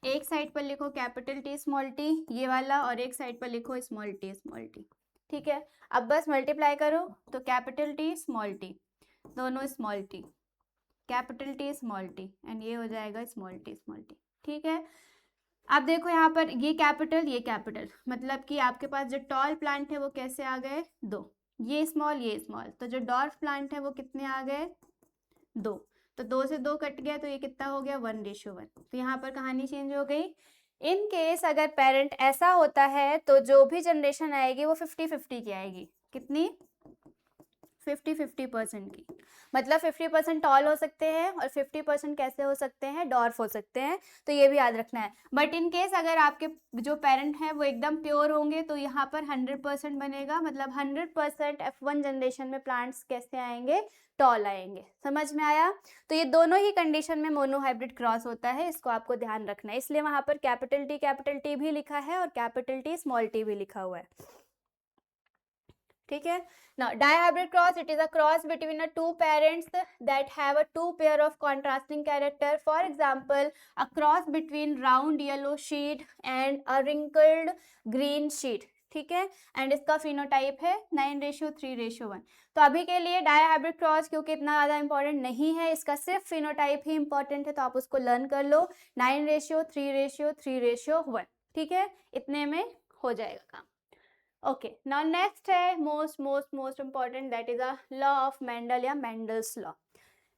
एक साइड पर लिखो कैपिटल टी स्मॉल टी, ये वाला, और एक साइड पर लिखो स्मॉल टी स्मॉल टी, ठीक है। अब बस मल्टीप्लाई करो तो कैपिटल टी स्मॉल टी, दोनों small T, capital T small T, and ये हो जाएगा स्मॉल टी स्मॉल टी, ठीक है। अब देखो यहाँ पर ये कैपिटल, मतलब कि आपके पास जो टॉल प्लांट है वो कैसे आ गए, 2, ये स्मॉल, तो जो डॉर्फ प्लांट है वो कितने आ गए, 2। तो 2 से 2 कट गया तो ये कितना हो गया, 1:1। तो यहाँ पर कहानी चेंज हो गई। इन केस अगर पेरेंट ऐसा होता है तो जो भी जनरेशन आएगी वो 50-50 की आएगी। कितनी, 50-50% की। मतलब 50% टॉल हो सकते हैं और 50% कैसे हो सकते हैं, डॉर्फ हो सकते हैं। तो ये भी याद रखना है। बट इन केस अगर आपके जो पेरेंट हैं वो एकदम प्योर होंगे तो यहाँ पर 100% बनेगा। मतलब 100% F1 जनरेशन में प्लांट्स कैसे आएंगे, टॉल आएंगे। समझ में आया। तो ये दोनों ही कंडीशन में मोनोहाइब्रिड क्रॉस होता है, इसको आपको ध्यान रखना है। इसलिए वहां पर कैपिटल टी भी लिखा है और कैपिटल टी स्मॉल टी भी लिखा हुआ है, ठीक है ना। Dihybrid cross, it is a cross between a two parents that have a two pair of contrasting character. For example a cross between round yellow seed and a wrinkled green seed, ठीक है। एंड इसका फिनोटाइप है 9:3:1। तो अभी के लिए डाईहाइब्रिड क्रॉस क्योंकि इतना ज़्यादा इंपॉर्टेंट नहीं है, इसका सिर्फ फिनोटाइप ही इंपॉर्टेंट है, तो आप उसको लर्न कर लो 9:3:3:1, ठीक है। इतने में हो जाएगा काम। ओके, नाउ नेक्स्ट है most important, that is a law of Mendel या मेंडल्स लॉ।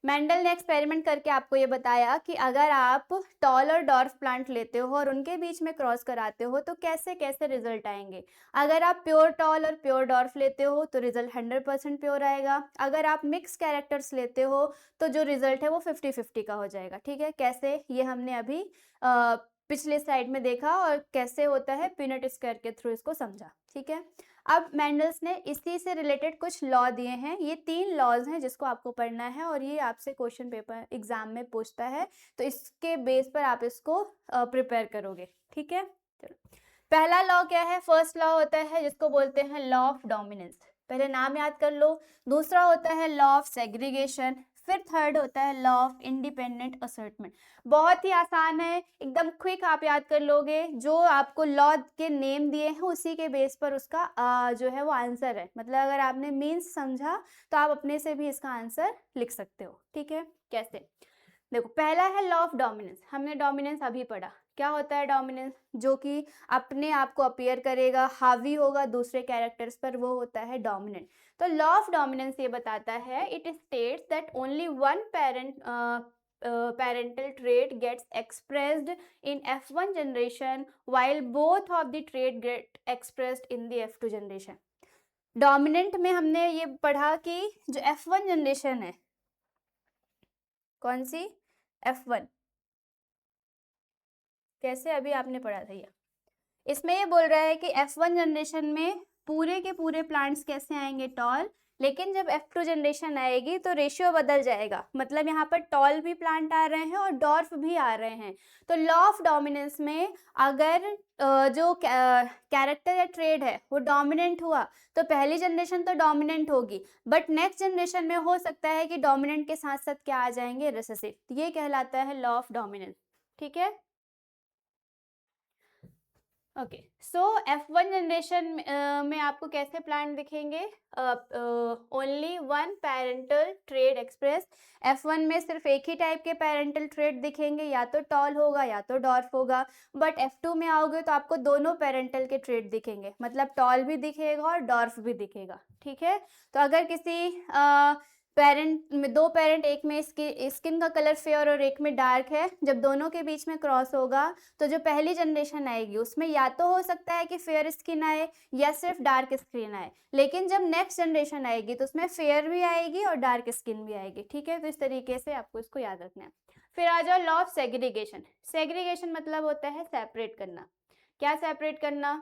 मेंडल ने एक्सपेरिमेंट करके आपको ये बताया कि अगर आप टॉल और डॉर्फ प्लांट लेते हो और उनके बीच में क्रॉस कराते हो तो कैसे कैसे रिजल्ट आएंगे। अगर आप प्योर टॉल और प्योर डॉर्फ लेते हो तो रिजल्ट 100% प्योर आएगा। अगर आप मिक्स कैरेक्टर्स लेते हो तो जो रिजल्ट है वो 50-50 का हो जाएगा, ठीक है। कैसे, ये हमने अभी पिछले स्लाइड में देखा और कैसे होता है पीनट स्क्वायर के थ्रू इसको समझा, ठीक है। अब मेंडल्स ने इसी से रिलेटेड कुछ लॉ दिए हैं। ये 3 लॉज हैं जिसको आपको पढ़ना है और ये आपसे क्वेश्चन पेपर एग्जाम में पूछता है, तो इसके बेस पर आप इसको प्रिपेयर करोगे, ठीक है। चलो, पहला लॉ क्या है, फर्स्ट लॉ होता है जिसको बोलते हैं लॉ ऑफ डोमिनेंस, पहले नाम याद कर लो। दूसरा होता है लॉ ऑफ सेग्रीगेशन, फिर थर्ड होता है लॉ ऑफ इंडिपेंडेंट असर्टमेंट। बहुत ही आसान है, एकदम क्विक आप याद कर लोगे। जो आपको लॉ के नेम दिए हैं उसी के बेस पर उसका जो है वो आंसर है। मतलब अगर आपने मीन्स समझा तो आप अपने से भी इसका आंसर लिख सकते हो, ठीक है। कैसे, देखो, पहला है लॉ ऑफ डोमिनेंस। हमने डोमिनेंस अभी पढ़ा, क्या होता है डोमिनेंस, जो कि अपने आप को अपीयर करेगा, हावी होगा दूसरे कैरेक्टर्स पर, वो होता है डोमिनेंट। तो लॉ ऑफ डोमिनेंस ये बताता है, it states that only one parental trait gets expressed in F1 generation while both of the trait get expressed in the F2 generation. Dominant में हमने ये पढ़ा कि जो F1 जनरेशन है, कौन सी, F1, कैसे अभी आपने पढ़ा था ये, इसमें ये बोल रहा है कि F1 जनरेशन में पूरे के पूरे प्लांट्स कैसे आएंगे, टॉल, लेकिन जब F2 जनरेशन आएगी तो रेशियो बदल जाएगा, मतलब यहाँ पर टॉल भी प्लांट आ रहे हैं और डॉर्फ भी आ रहे हैं। तो लॉ ऑफ डोमिनेंस में अगर जो कैरेक्टर या ट्रेड है वो डोमिनेंट हुआ तो पहली जनरेशन तो डोमिनेंट होगी, बट नेक्स्ट जनरेशन में हो सकता है कि डोमिनेंट के साथ साथ क्या आ जाएंगे, रिसेसिव। ये कहलाता है लॉ ऑफ डोमिनेंस। ठीक है, ओके। सो F1 जनरेशन में आपको कैसे प्लांट दिखेंगे, only one parental trade express. F1 में सिर्फ एक ही टाइप के पेरेंटल ट्रेड दिखेंगे, या तो टॉल होगा या तो डॉर्फ होगा। बट F2 में आओगे तो आपको दोनों पेरेंटल के ट्रेड दिखेंगे, मतलब टॉल भी दिखेगा और डॉर्फ भी दिखेगा। ठीक है, तो अगर किसी पेरेंट में, दो पेरेंट, एक में स्किन का कलर फेयर और एक में डार्क है, जब दोनों के बीच में क्रॉस होगा तो जो पहली जनरेशन आएगी उसमें या तो हो सकता है कि फेयर स्किन आए या सिर्फ डार्क स्किन आए, लेकिन जब नेक्स्ट जनरेशन आएगी तो उसमें फेयर भी आएगी और डार्क स्किन भी आएगी। ठीक है, तो इस तरीके से आपको इसको याद रखना है। फिर आ जाओ लॉ ऑफ सेग्रीगेशन। सेग्रीगेशन मतलब होता है सेपरेट करना। क्या सेपरेट करना,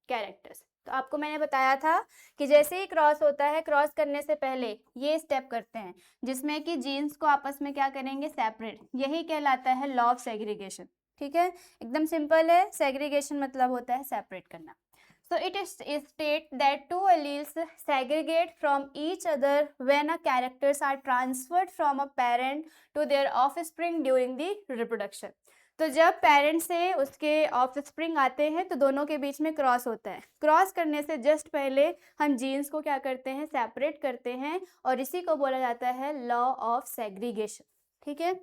कैरेक्टर्स। तो आपको मैंने बताया था कि जैसे ही क्रॉस होता है, क्रॉस करने से पहले ये स्टेप करते हैं जिसमें कि जीन्स को आपस में क्या करेंगे, सेपरेट। यही कहलाता है लॉ ऑफ सेग्रीगेशन। ठीक है, एकदम सिंपल है। सेग्रीगेशन मतलब होता है सेपरेट करना। So it is state that two alleles segregate from each other when a characters are transferred from a parent to their offspring during the reproduction. तो जब पेरेंट से उसके ऑफस्प्रिंग आते हैं तो दोनों के बीच में क्रॉस होता है। क्रॉस करने से जस्ट पहले हम जीन्स को क्या करते हैं, सेपरेट करते हैं, और इसी को बोला जाता है लॉ ऑफ सेग्रीगेशन। ठीक है,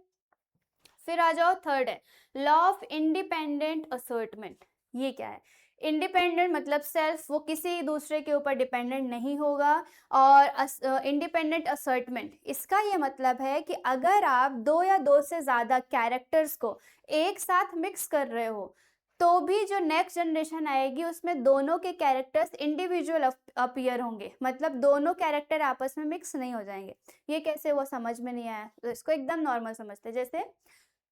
फिर आ जाओ थर्ड है लॉ ऑफ इंडिपेंडेंट असर्टमेंट। ये क्या है, इंडिपेंडेंट मतलब सेल्फ, वो किसी दूसरे के ऊपर डिपेंडेंट नहीं होगा। और इंडिपेंडेंट असर्टमेंट, इसका ये मतलब है कि अगर आप दो या दो से ज़्यादा कैरेक्टर्स को एक साथ मिक्स कर रहे हो तो भी जो नेक्स्ट जनरेशन आएगी उसमें दोनों के कैरेक्टर्स इंडिविजुअल अपीयर होंगे, मतलब दोनों कैरेक्टर आपस में मिक्स नहीं हो जाएंगे। ये कैसे, वो समझ में नहीं आया तो इसको एकदम नॉर्मल समझते हैं। जैसे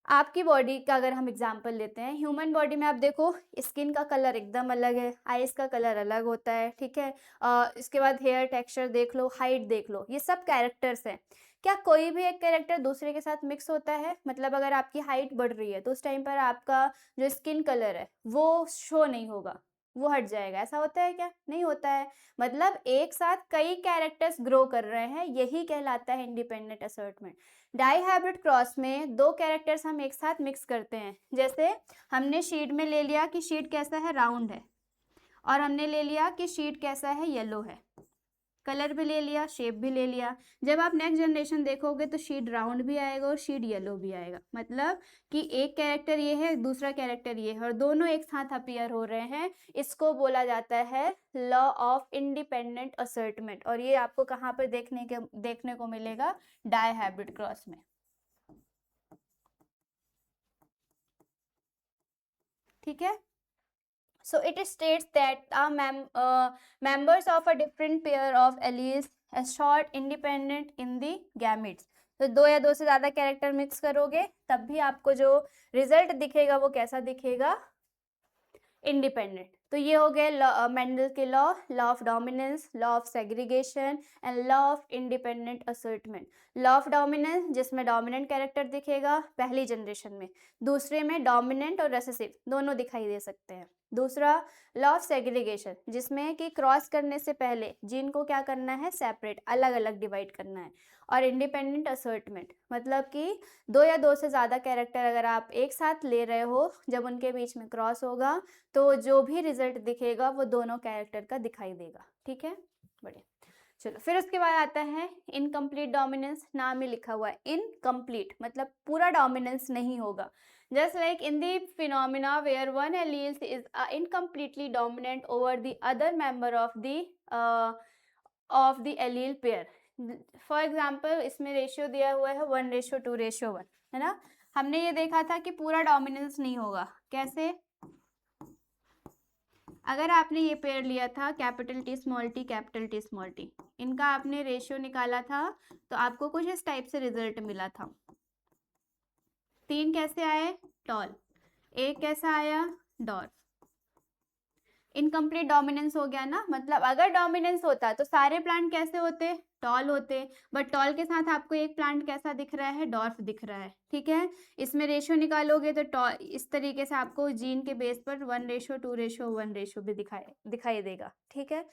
आपकी बॉडी का अगर हम एग्जांपल लेते हैं, ह्यूमन बॉडी में आप देखो स्किन का कलर एकदम अलग है, आईज का कलर अलग होता है। ठीक है, इसके बाद हेयर टेक्सचर देख लो, हाइट देख लो, ये सब कैरेक्टर्स हैं। क्या कोई भी एक कैरेक्टर दूसरे के साथ मिक्स होता है, मतलब अगर आपकी हाइट बढ़ रही है तो उस टाइम पर आपका जो स्किन कलर है वो शो नहीं होगा, वो हट जाएगा। ऐसा होता है क्या, नहीं होता है। मतलब एक साथ कई कैरेक्टर्स ग्रो कर रहे हैं, यही कहलाता है इंडिपेंडेंट असर्टमेंट। डाई हाइब्रिड क्रॉस में दो कैरेक्टर्स हम एक साथ मिक्स करते हैं। जैसे हमने शीट में ले लिया कि शीट कैसा है, राउंड है, और हमने ले लिया कि शीट कैसा है, येलो है। कलर भी ले लिया, शेप भी ले लिया। जब आप नेक्स्ट जनरेशन देखोगे तो शीट राउंड भी आएगा और शीट येलो भी आएगा, मतलब कि एक कैरेक्टर ये है, दूसरा कैरेक्टर ये है, और दोनों एक साथ अपीयर हो रहे हैं। इसको बोला जाता है लॉ ऑफ इंडिपेंडेंट असर्टमेंट, और ये आपको कहाँ पर देखने को मिलेगा, डाई हाइब्रिड क्रॉस में। ठीक है, so it states that members of a different pair of alleles assert independent in the gametes। तो दो या दो से ज्यादा कैरेक्टर मिक्स करोगे तब भी आपको जो रिजल्ट दिखेगा वो कैसा दिखेगा, इंडिपेंडेंट। तो ये हो गए मेंडल के law, law of dominance, law of segregation and law of independent assortment. Law of dominance जिसमें डोमिनेंट कैरेक्टर दिखेगा पहली जनरेशन में, दूसरे में डोमिनेंट और रेसेसिव दोनों दिखाई दे सकते हैं। दूसरा लॉ ऑफ सेग्रीगेशन जिसमें कि क्रॉस करने से पहले जीन को क्या करना है, सेपरेट, अलग अलग डिवाइड करना है। और इंडिपेंडेंट असर्टमेंट मतलब कि दो या दो से ज़्यादा कैरेक्टर अगर आप एक साथ ले रहे हो, जब उनके बीच में क्रॉस होगा तो जो भी रिजल्ट दिखेगा वो दोनों कैरेक्टर का दिखाई देगा। ठीक है, बढ़िया। चलो फिर उसके बाद आता है इनकम्प्लीट डोमिनेंस। नाम ही लिखा हुआ है इनकम्प्लीट, मतलब पूरा डोमिनेंस नहीं होगा। Just like in the phenomena where one allele is incompletely dominant over the other member of the allele pair. For example इसमें रेशियो दिया हुआ है 1:2:1, है ना। हमने ये देखा था कि पूरा डोमिनेंस नहीं होगा। कैसे, अगर आपने ये पेयर लिया था capital T small T capital T small T, इनका आपने रेशियो निकाला था तो आपको कुछ इस टाइप से रिजल्ट मिला था। 3 कैसे आए, टॉल। 1 कैसा आया, डॉर्फ। इनकम्प्लीट डोमिनेंस हो गया ना, मतलब अगर डोमिनेंस होता तो सारे प्लांट कैसे होते, टॉल होते, बट टॉल के साथ आपको एक प्लांट कैसा दिख रहा है, डॉर्फ दिख रहा है, ठीक है। इसमें रेशियो निकालोगे तो टॉल इस तरीके से आपको जीन के बेस पर 1:2:1 भी दिखाई देगा, ठीक है।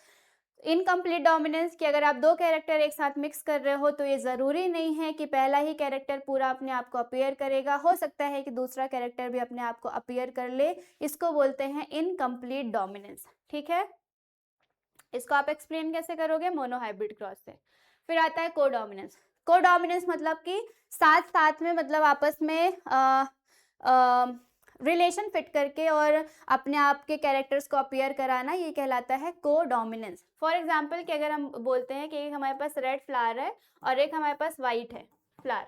इनकम्प्लीट डोमिनेंस कि अगर आप दो कैरेक्टर एक साथ मिक्स कर रहे हो तो ये जरूरी नहीं है कि पहला ही कैरेक्टर पूरा अपने आप को अपीयर करेगा, हो सकता है कि दूसरा कैरेक्टर भी अपने आप को अपीयर कर ले, इसको बोलते हैं इनकम्प्लीट डोमिनेंस, ठीक है। इसको आप एक्सप्लेन कैसे करोगे, मोनोहाइब्रिड क्रॉस से। फिर आता है कोडोमिनेंस। कोडोमिनेंस मतलब कि साथ साथ में, मतलब आपस में रिलेशन फिट करके और अपने आप के कैरेक्टर्स को अपीयर कराना, ये कहलाता है कोडोमिनेंस। फॉर एग्जाम्पल कि अगर हम बोलते हैं कि एक हमारे पास रेड फ्लावर है और एक हमारे पास वाइट है फ्लावर,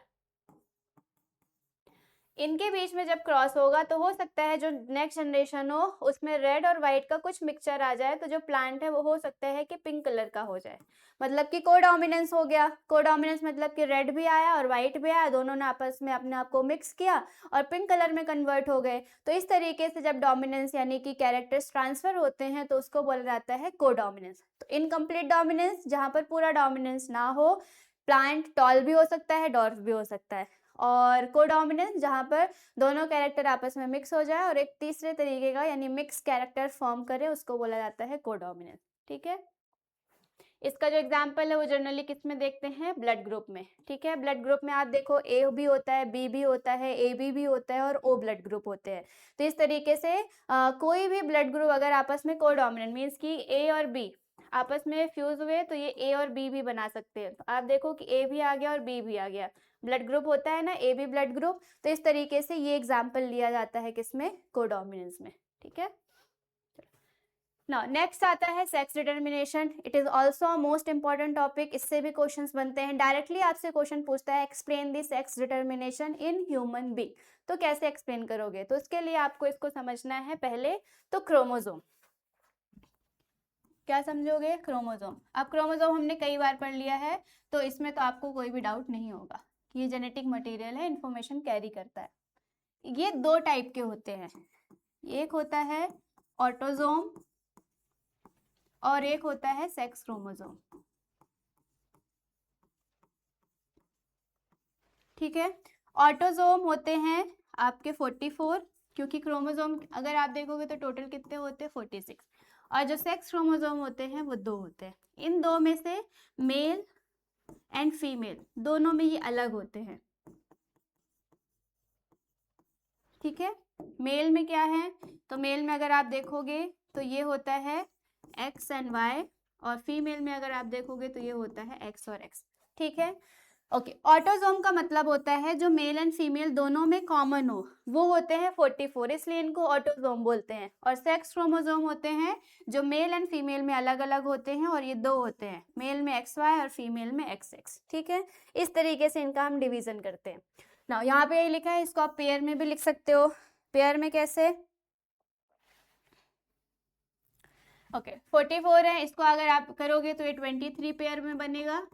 इनके बीच में जब क्रॉस होगा तो हो सकता है जो नेक्स्ट जनरेशन हो उसमें रेड और व्हाइट का कुछ मिक्सचर आ जाए, तो जो प्लांट है वो हो सकता है कि पिंक कलर का हो जाए, मतलब कि कोडोमिनेंस हो गया। कोडोमिनेंस मतलब कि रेड भी आया और व्हाइट भी आया, दोनों ने आपस में अपने आप को मिक्स किया और पिंक कलर में कन्वर्ट हो गए। तो इस तरीके से जब डोमिनेंस यानी कि कैरेक्टर्स ट्रांसफर होते हैं तो उसको बोला जाता है कोडोमिनेंस। तो इनकम्प्लीट डोमिनेंस जहाँ पर पूरा डोमिनेंस ना हो, प्लांट टॉल भी हो सकता है, डॉर्फ भी हो सकता है, और कोडोमिनेंस जहाँ पर दोनों कैरेक्टर आपस में मिक्स हो जाए और एक तीसरे तरीके का यानी मिक्स कैरेक्टर फॉर्म करे, उसको बोला जाता है कोडोमिनेंस, ठीक है। इसका जो एग्जाम्पल है वो जनरली किस में देखते हैं, ब्लड ग्रुप में, ठीक है। ब्लड ग्रुप में आप देखो ए भी होता है, बी भी होता है, ए बी भी होता है और ओ ब्लड ग्रुप होते हैं। तो इस तरीके से कोई भी ब्लड ग्रुप अगर आपस में कोडोमिनेंट मीन्स कि ए और बी आपस में फ्यूज हुए तो ये ए और बी भी बना सकते हैं। तो आप देखो कि ए भी आ गया और बी भी आ गया, ब्लड ग्रुप होता है ना ए बी ब्लड ग्रुप। तो इस तरीके से ये एग्जाम्पल लिया जाता है किसमें, कोडोमिनेंस में, ठीक है। नाउ नेक्स्ट आता है sex determination. It is also most important topic, इससे भी क्वेश्चंस बनते हैं। डायरेक्टली आपसे क्वेश्चन पूछता है explain the sex determination in human being, तो कैसे एक्सप्लेन करोगे, तो उसके लिए आपको इसको समझना है पहले तो क्रोमोसोम। क्या समझोगे, क्रोमोसोम। अब क्रोमोसोम हमने कई बार पढ़ लिया है तो इसमें तो आपको कोई भी डाउट नहीं होगा कि ये जेनेटिक मटेरियल है, इंफॉर्मेशन कैरी करता है। ये दो टाइप के होते हैं, एक होता है ऑटोसोम और एक होता है सेक्स क्रोमोसोम, ठीक है। ऑटोसोम होते हैं आपके 44, क्योंकि क्रोमोसोम अगर आप देखोगे तो टोटल कितने होते हैं 46, और जो सेक्स क्रोमोसोम होते हैं वो दो होते हैं। इन दो में से मेल एंड फीमेल दोनों में ये अलग होते हैं, ठीक है। मेल में क्या है, तो मेल में अगर आप देखोगे तो ये होता है एक्स एंड वाई, और फीमेल में अगर आप देखोगे तो ये होता है एक्स और एक्स, ठीक है। ओके, ऑटोसोम का मतलब होता है जो मेल एंड फीमेल दोनों में कॉमन हो, वो होते हैं 44, इसलिए इनको ऑटोसोम बोलते हैं। और सेक्स क्रोमोसोम होते हैं जो मेल एंड फीमेल में अलग अलग होते हैं, और ये दो होते हैं, मेल में XY और फीमेल में XX, ठीक है। इस तरीके से इनका हम डिवीजन करते हैं ना। यहाँ पे ये लिखा है, इसको आप पेयर में भी लिख सकते हो। पेयर में कैसे, ओके 44 है, इसको अगर आप करोगे तो ये 23 पेयर में बनेगा,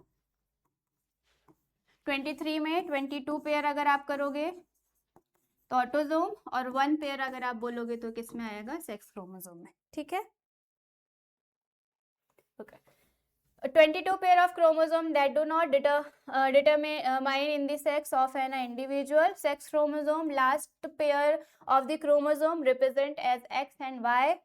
23 में 22 पेयर अगर आप करोगे तो ऑटोसोम, और 1 पेयर अगर आप बोलोगे तो किस में आएगा, सेक्स क्रोमोसोम में, ठीक है। Okay, 22 pair of chromosome that do not determine in the sex of an individual. Sex chromosome, last pair of the chromosome represent as X and Y.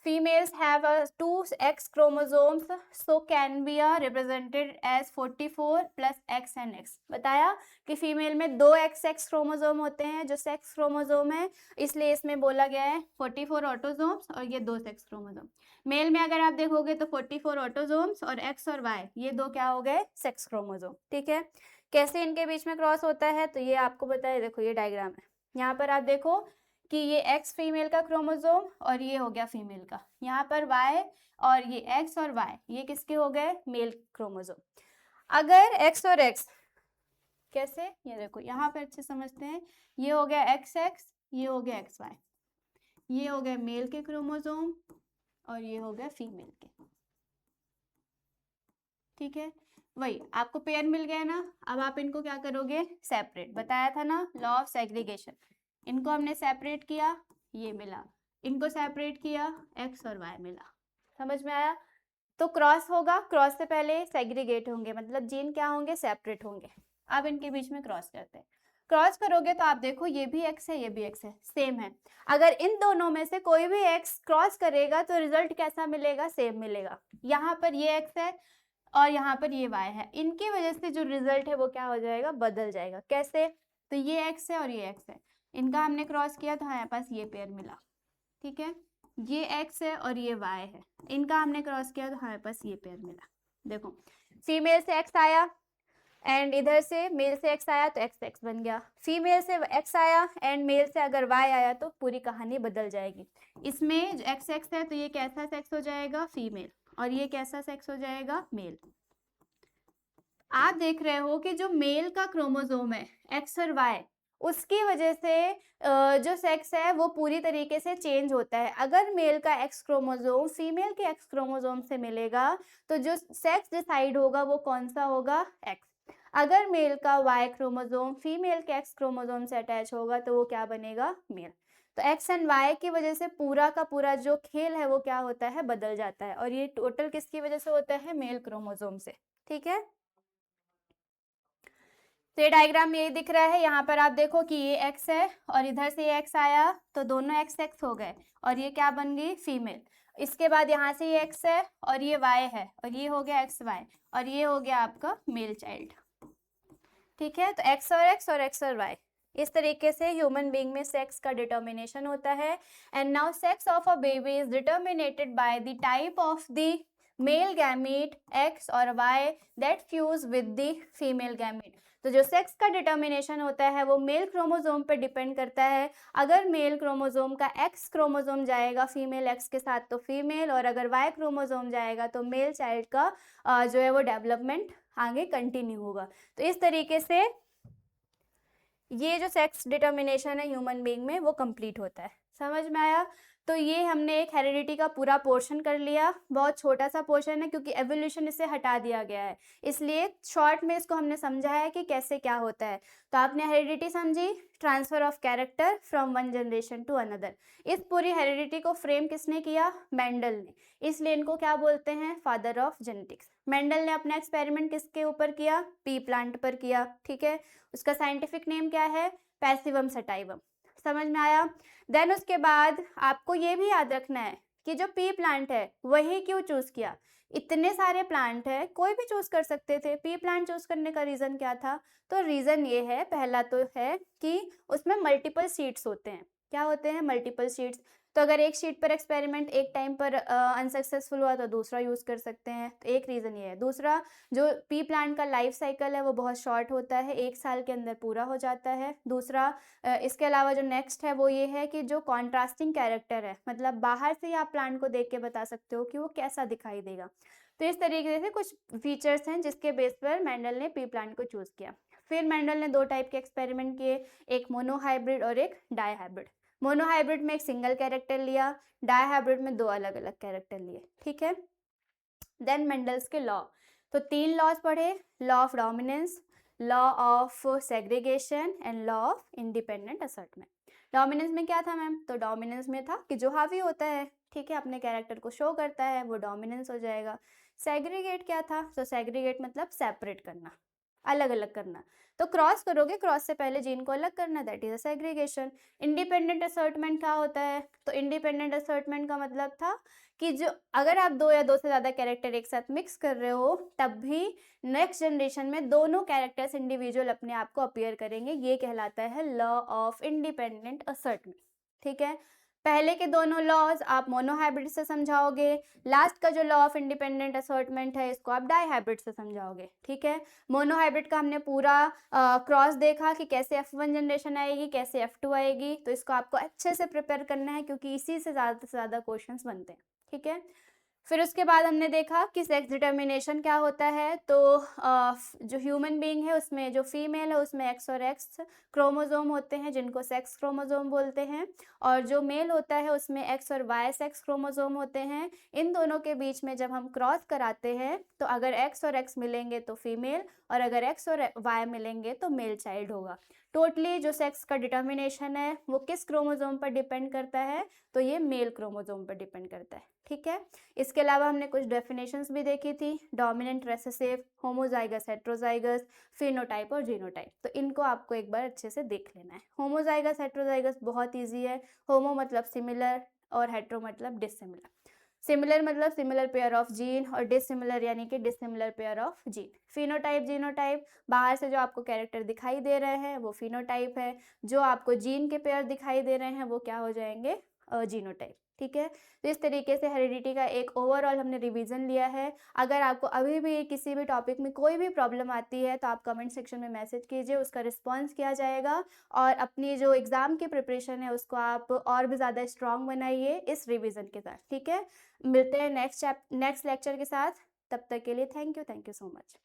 Females have 2 X chromosomes, so can be represented as 44 plus X and X. बताया कि फीमेल में 2 XX क्रोमोसोम होते हैं जो सेक्स क्रोमोसोम है, इसलिए इसमें बोला गया है 44 ऑटोसोम्स और ये 2 सेक्स क्रोमोसोम। मेल में अगर आप देखोगे तो 44 ऑटोसोम्स और X और Y ये दो क्या हो गए, सेक्स क्रोमोसोम, ठीक है। कैसे इनके बीच में क्रॉस होता है तो ये आपको बताया, देखो ये डायग्राम है, यहाँ पर आप देखो कि ये X फीमेल का क्रोमोसोम और ये हो गया फीमेल का, यहाँ पर Y और ये X और Y ये किसके हो गए, मेल क्रोमोसोम। अगर X और X कैसे, ये देखो यहाँ पर अच्छे समझते हैं, ये हो गया XX, ये हो गया XY, ये हो गया मेल के क्रोमोसोम और ये हो गया फीमेल के, ठीक है। वही आपको पेयर मिल गया ना, अब आप इनको क्या करोगे, सेपरेट, बताया था ना लॉ ऑफ सेग्रीगेशन, इनको हमने सेपरेट किया, ये मिला, इनको सेपरेट किया, एक्स और वाई मिला। समझ में आया? तो क्रॉस होगा, क्रॉस से पहले सेग्रीगेट होंगे, मतलब जीन क्या होंगे, सेपरेट होंगे। अब इनके बीच में क्रॉस करते हैं। क्रॉस करोगे तो आप देखो ये भी एक्स है, ये भी एक्स है, सेम है। अगर इन दोनों में से कोई भी एक्स क्रॉस करेगा तो रिजल्ट कैसा मिलेगा, सेम मिलेगा। यहाँ पर ये एक्स है और यहाँ पर ये वाई है, इनकी वजह से जो रिजल्ट है वो क्या हो जाएगा, बदल जाएगा। कैसे? तो ये एक्स है और ये एक्स है, इनका हमने क्रॉस किया तो हमारे पास ये पेयर मिला। ठीक है, ये एक्स है और ये वाई है, इनका हमने क्रॉस किया तो हमारे पास ये पेयर मिला। देखो, फीमेल से एक्स आया एंड इधर से मेल से एक्स आया तो एक्स एक्स बन गया। फीमेल से एक्स आया एंड मेल से अगर वाई आया तो पूरी कहानी बदल जाएगी। इसमें एक्स एक्स है तो ये कैसा सेक्स हो जाएगा, फीमेल, और ये कैसा सेक्स हो जाएगा, मेल। आप देख रहे हो कि जो मेल का क्रोमोसोम है एक्स और वाई, उसकी वजह से जो सेक्स है वो पूरी तरीके से चेंज होता है। अगर मेल का एक्स क्रोमोसोम फीमेल के एक्स क्रोमोसोम से मिलेगा तो जो सेक्स डिसाइड होगा वो कौन सा होगा, एक्स। अगर मेल का वाई क्रोमोसोम फीमेल के एक्स क्रोमोसोम से अटैच होगा तो वो क्या बनेगा, मेल। तो एक्स एंड वाई की वजह से पूरा का पूरा जो खेल है वो क्या होता है, बदल जाता है। और ये टोटल किसकी वजह से होता है, मेल क्रोमोसोम से। ठीक है, तो ये डायग्राम में यही दिख रहा है। यहाँ पर आप देखो कि ये एक्स है और इधर से ये एक्स आया तो दोनों एक्स एक्स हो गए और ये क्या बन गई, फीमेल। इसके बाद यहाँ से ये एक्स है और ये वाई है और ये हो गया एक्स वाई और ये हो गया आपका मेल चाइल्ड। ठीक है, तो एक्स और एक्स और एक्स और वाई, इस तरीके से ह्यूमन बीइंग में सेक्स का डिटर्मिनेशन होता है। And now sex of a baby is determined by the type of the male gamete X और Y that fuse with the female gamete. तो जो सेक्स का डिटर्मिनेशन होता है वो मेल क्रोमोसोम पे डिपेंड करता है। अगर मेल क्रोमोसोम का एक्स क्रोमोसोम जाएगा फीमेल एक्स के साथ तो फीमेल, और अगर वाई क्रोमोसोम जाएगा तो मेल चाइल्ड का जो है वो डेवलपमेंट आगे कंटिन्यू होगा। तो इस तरीके से ये जो सेक्स डिटर्मिनेशन है ह्यूमन बीइंग में वो कंप्लीट होता है। समझ में आया? तो ये हमने एक हेरिडिटी का पूरा पोर्शन कर लिया। बहुत छोटा सा पोर्शन है क्योंकि एवोल्यूशन इसे हटा दिया गया है, इसलिए शॉर्ट में इसको हमने समझा है कि कैसे क्या होता है। तो आपने हेरिडिटी समझी, transfer of character from one generation to another. इस पूरी हेरिडिटी को फ्रेम किसने किया, मेंडल ने, इसलिए इनको क्या बोलते हैं, फादर ऑफ जेनेटिक्स। मेंडल ने अपना एक्सपेरिमेंट किसके ऊपर किया, पी प्लांट पर किया। ठीक है, उसका साइंटिफिक नेम क्या है, पैसिवम सटाइवम। समझ में आया? देन उसके बाद आपको ये भी याद रखना है कि जो पी प्लांट है वही क्यों चूज किया। इतने सारे प्लांट है, कोई भी चूज कर सकते थे, पी प्लांट चूज करने का रीजन क्या था, तो रीजन ये है, पहला तो है कि उसमें मल्टीपल सीड्स होते हैं। क्या होते हैं, मल्टीपल सीड्स। तो अगर एक शीट पर एक्सपेरिमेंट एक टाइम पर अनसक्सेसफुल हुआ तो दूसरा यूज कर सकते हैं, तो एक रीजन ये है। दूसरा, जो पी प्लांट का लाइफ साइकिल है वो बहुत शॉर्ट होता है, 1 साल के अंदर पूरा हो जाता है। दूसरा, इसके अलावा जो नेक्स्ट है वो ये है कि जो कॉन्ट्रास्टिंग कैरेक्टर है, मतलब बाहर से ही आप प्लांट को देख के बता सकते हो कि वो कैसा दिखाई देगा। तो इस तरीके से कुछ फीचर्स हैं जिसके बेस पर मेंडल ने पी प्लांट को चूज किया। फिर मेंडल ने 2 टाइप के एक्सपेरिमेंट किए, एक मोनोहाइब्रिड और एक डाईहाइब्रिड। मोनोहाइब्रिड में एक सिंगल कैरेक्टर लिया, डाईहाइब्रिड में 2 अलग अलग कैरेक्टर लिए। ठीक है, देन मेंडल्स के लॉ। तो 3 लॉज पढ़े, law of dominance, law of segregation and law of independent assortment. Dominance में क्या था मैम, तो डोमिनेंस में था कि जो हावी होता है, ठीक है, अपने कैरेक्टर को शो करता है, वो डोमिनेंस हो जाएगा। सेग्रीगेट क्या था, तो सेग्रीगेट मतलब सेपरेट करना, अलग अलग करना। तो क्रॉस करोगे, क्रॉस से पहले जीन को अलग करना, that is a segregation. Independent assortment क्या होता है, तो इंडिपेंडेंट असर्टमेंट का मतलब था कि जो अगर आप 2 या 2 से ज़्यादा कैरेक्टर एक साथ मिक्स कर रहे हो तब भी नेक्स्ट जनरेशन में दोनों कैरेक्टर्स इंडिविजुअल अपने आप को अपीयर करेंगे, ये कहलाता है लॉ ऑफ इंडिपेंडेंट असर्टमेंट। ठीक है, पहले के दोनों लॉज आप मोनोहाइब्रिड से समझाओगे, लास्ट का जो लॉ ऑफ इंडिपेंडेंट असर्टमेंट है इसको आप डाईहाइब्रिड से समझाओगे। ठीक है, मोनोहाइब्रिड का हमने पूरा क्रॉस देखा कि कैसे F1 जनरेशन आएगी, कैसे F2 आएगी, तो इसको आपको अच्छे से प्रिपेयर करना है क्योंकि इसी से ज़्यादा क्वेश्चंस बनते हैं। ठीक है, फिर उसके बाद हमने देखा कि सेक्स डिटर्मिनेशन क्या होता है। तो जो ह्यूमन बीइंग है उसमें जो फीमेल है उसमें एक्स और एक्स क्रोमोसोम होते हैं जिनको सेक्स क्रोमोसोम बोलते हैं, और जो मेल होता है उसमें एक्स और वाई सेक्स क्रोमोसोम होते हैं। इन दोनों के बीच में जब हम क्रॉस कराते हैं तो अगर एक्स और एक्स मिलेंगे तो फीमेल, और अगर एक्स और वाई मिलेंगे तो मेल चाइल्ड होगा। टोटली जो सेक्स का डिटर्मिनेशन है वो किस क्रोमोसोम पर डिपेंड करता है, तो ये मेल क्रोमोसोम पर डिपेंड करता है, ठीक है। इसके अलावा हमने कुछ डेफिनेशंस भी देखी थी, dominant, recessive, homozygous, heterozygous, phenotype और जीनोटाइप। तो इनको आपको एक बार अच्छे से देख लेना है। होमोजाइगस, हेट्रोजाइगस बहुत ईजी है। होमो मतलब सिमिलर और हेट्रो मतलब डिसिमिलर। सिमिलर मतलब सिमिलर पेयर ऑफ जीन और डिसिमिलर यानी कि dissimilar pair of gene. Phenotype, genotype, बाहर से जो आपको कैरेक्टर दिखाई दे रहे हैं वो फिनोटाइप है, जो आपको जीन के पेयर दिखाई दे रहे हैं वो क्या हो जाएंगे, जीनोटाइप, ठीक है। तो इस तरीके से हेरिडिटी का एक ओवरऑल हमने रिवीजन लिया है। अगर आपको अभी भी किसी भी टॉपिक में कोई भी प्रॉब्लम आती है तो आप कमेंट सेक्शन में मैसेज कीजिए, उसका रिस्पॉन्स किया जाएगा। और अपनी जो एग्ज़ाम की प्रिपरेशन है उसको आप और भी ज़्यादा स्ट्रॉन्ग बनाइए इस रिवीजन के साथ, ठीक है। मिलते हैं नेक्स्ट लेक्चर के साथ। तब तक के लिए थैंक यू सो मच।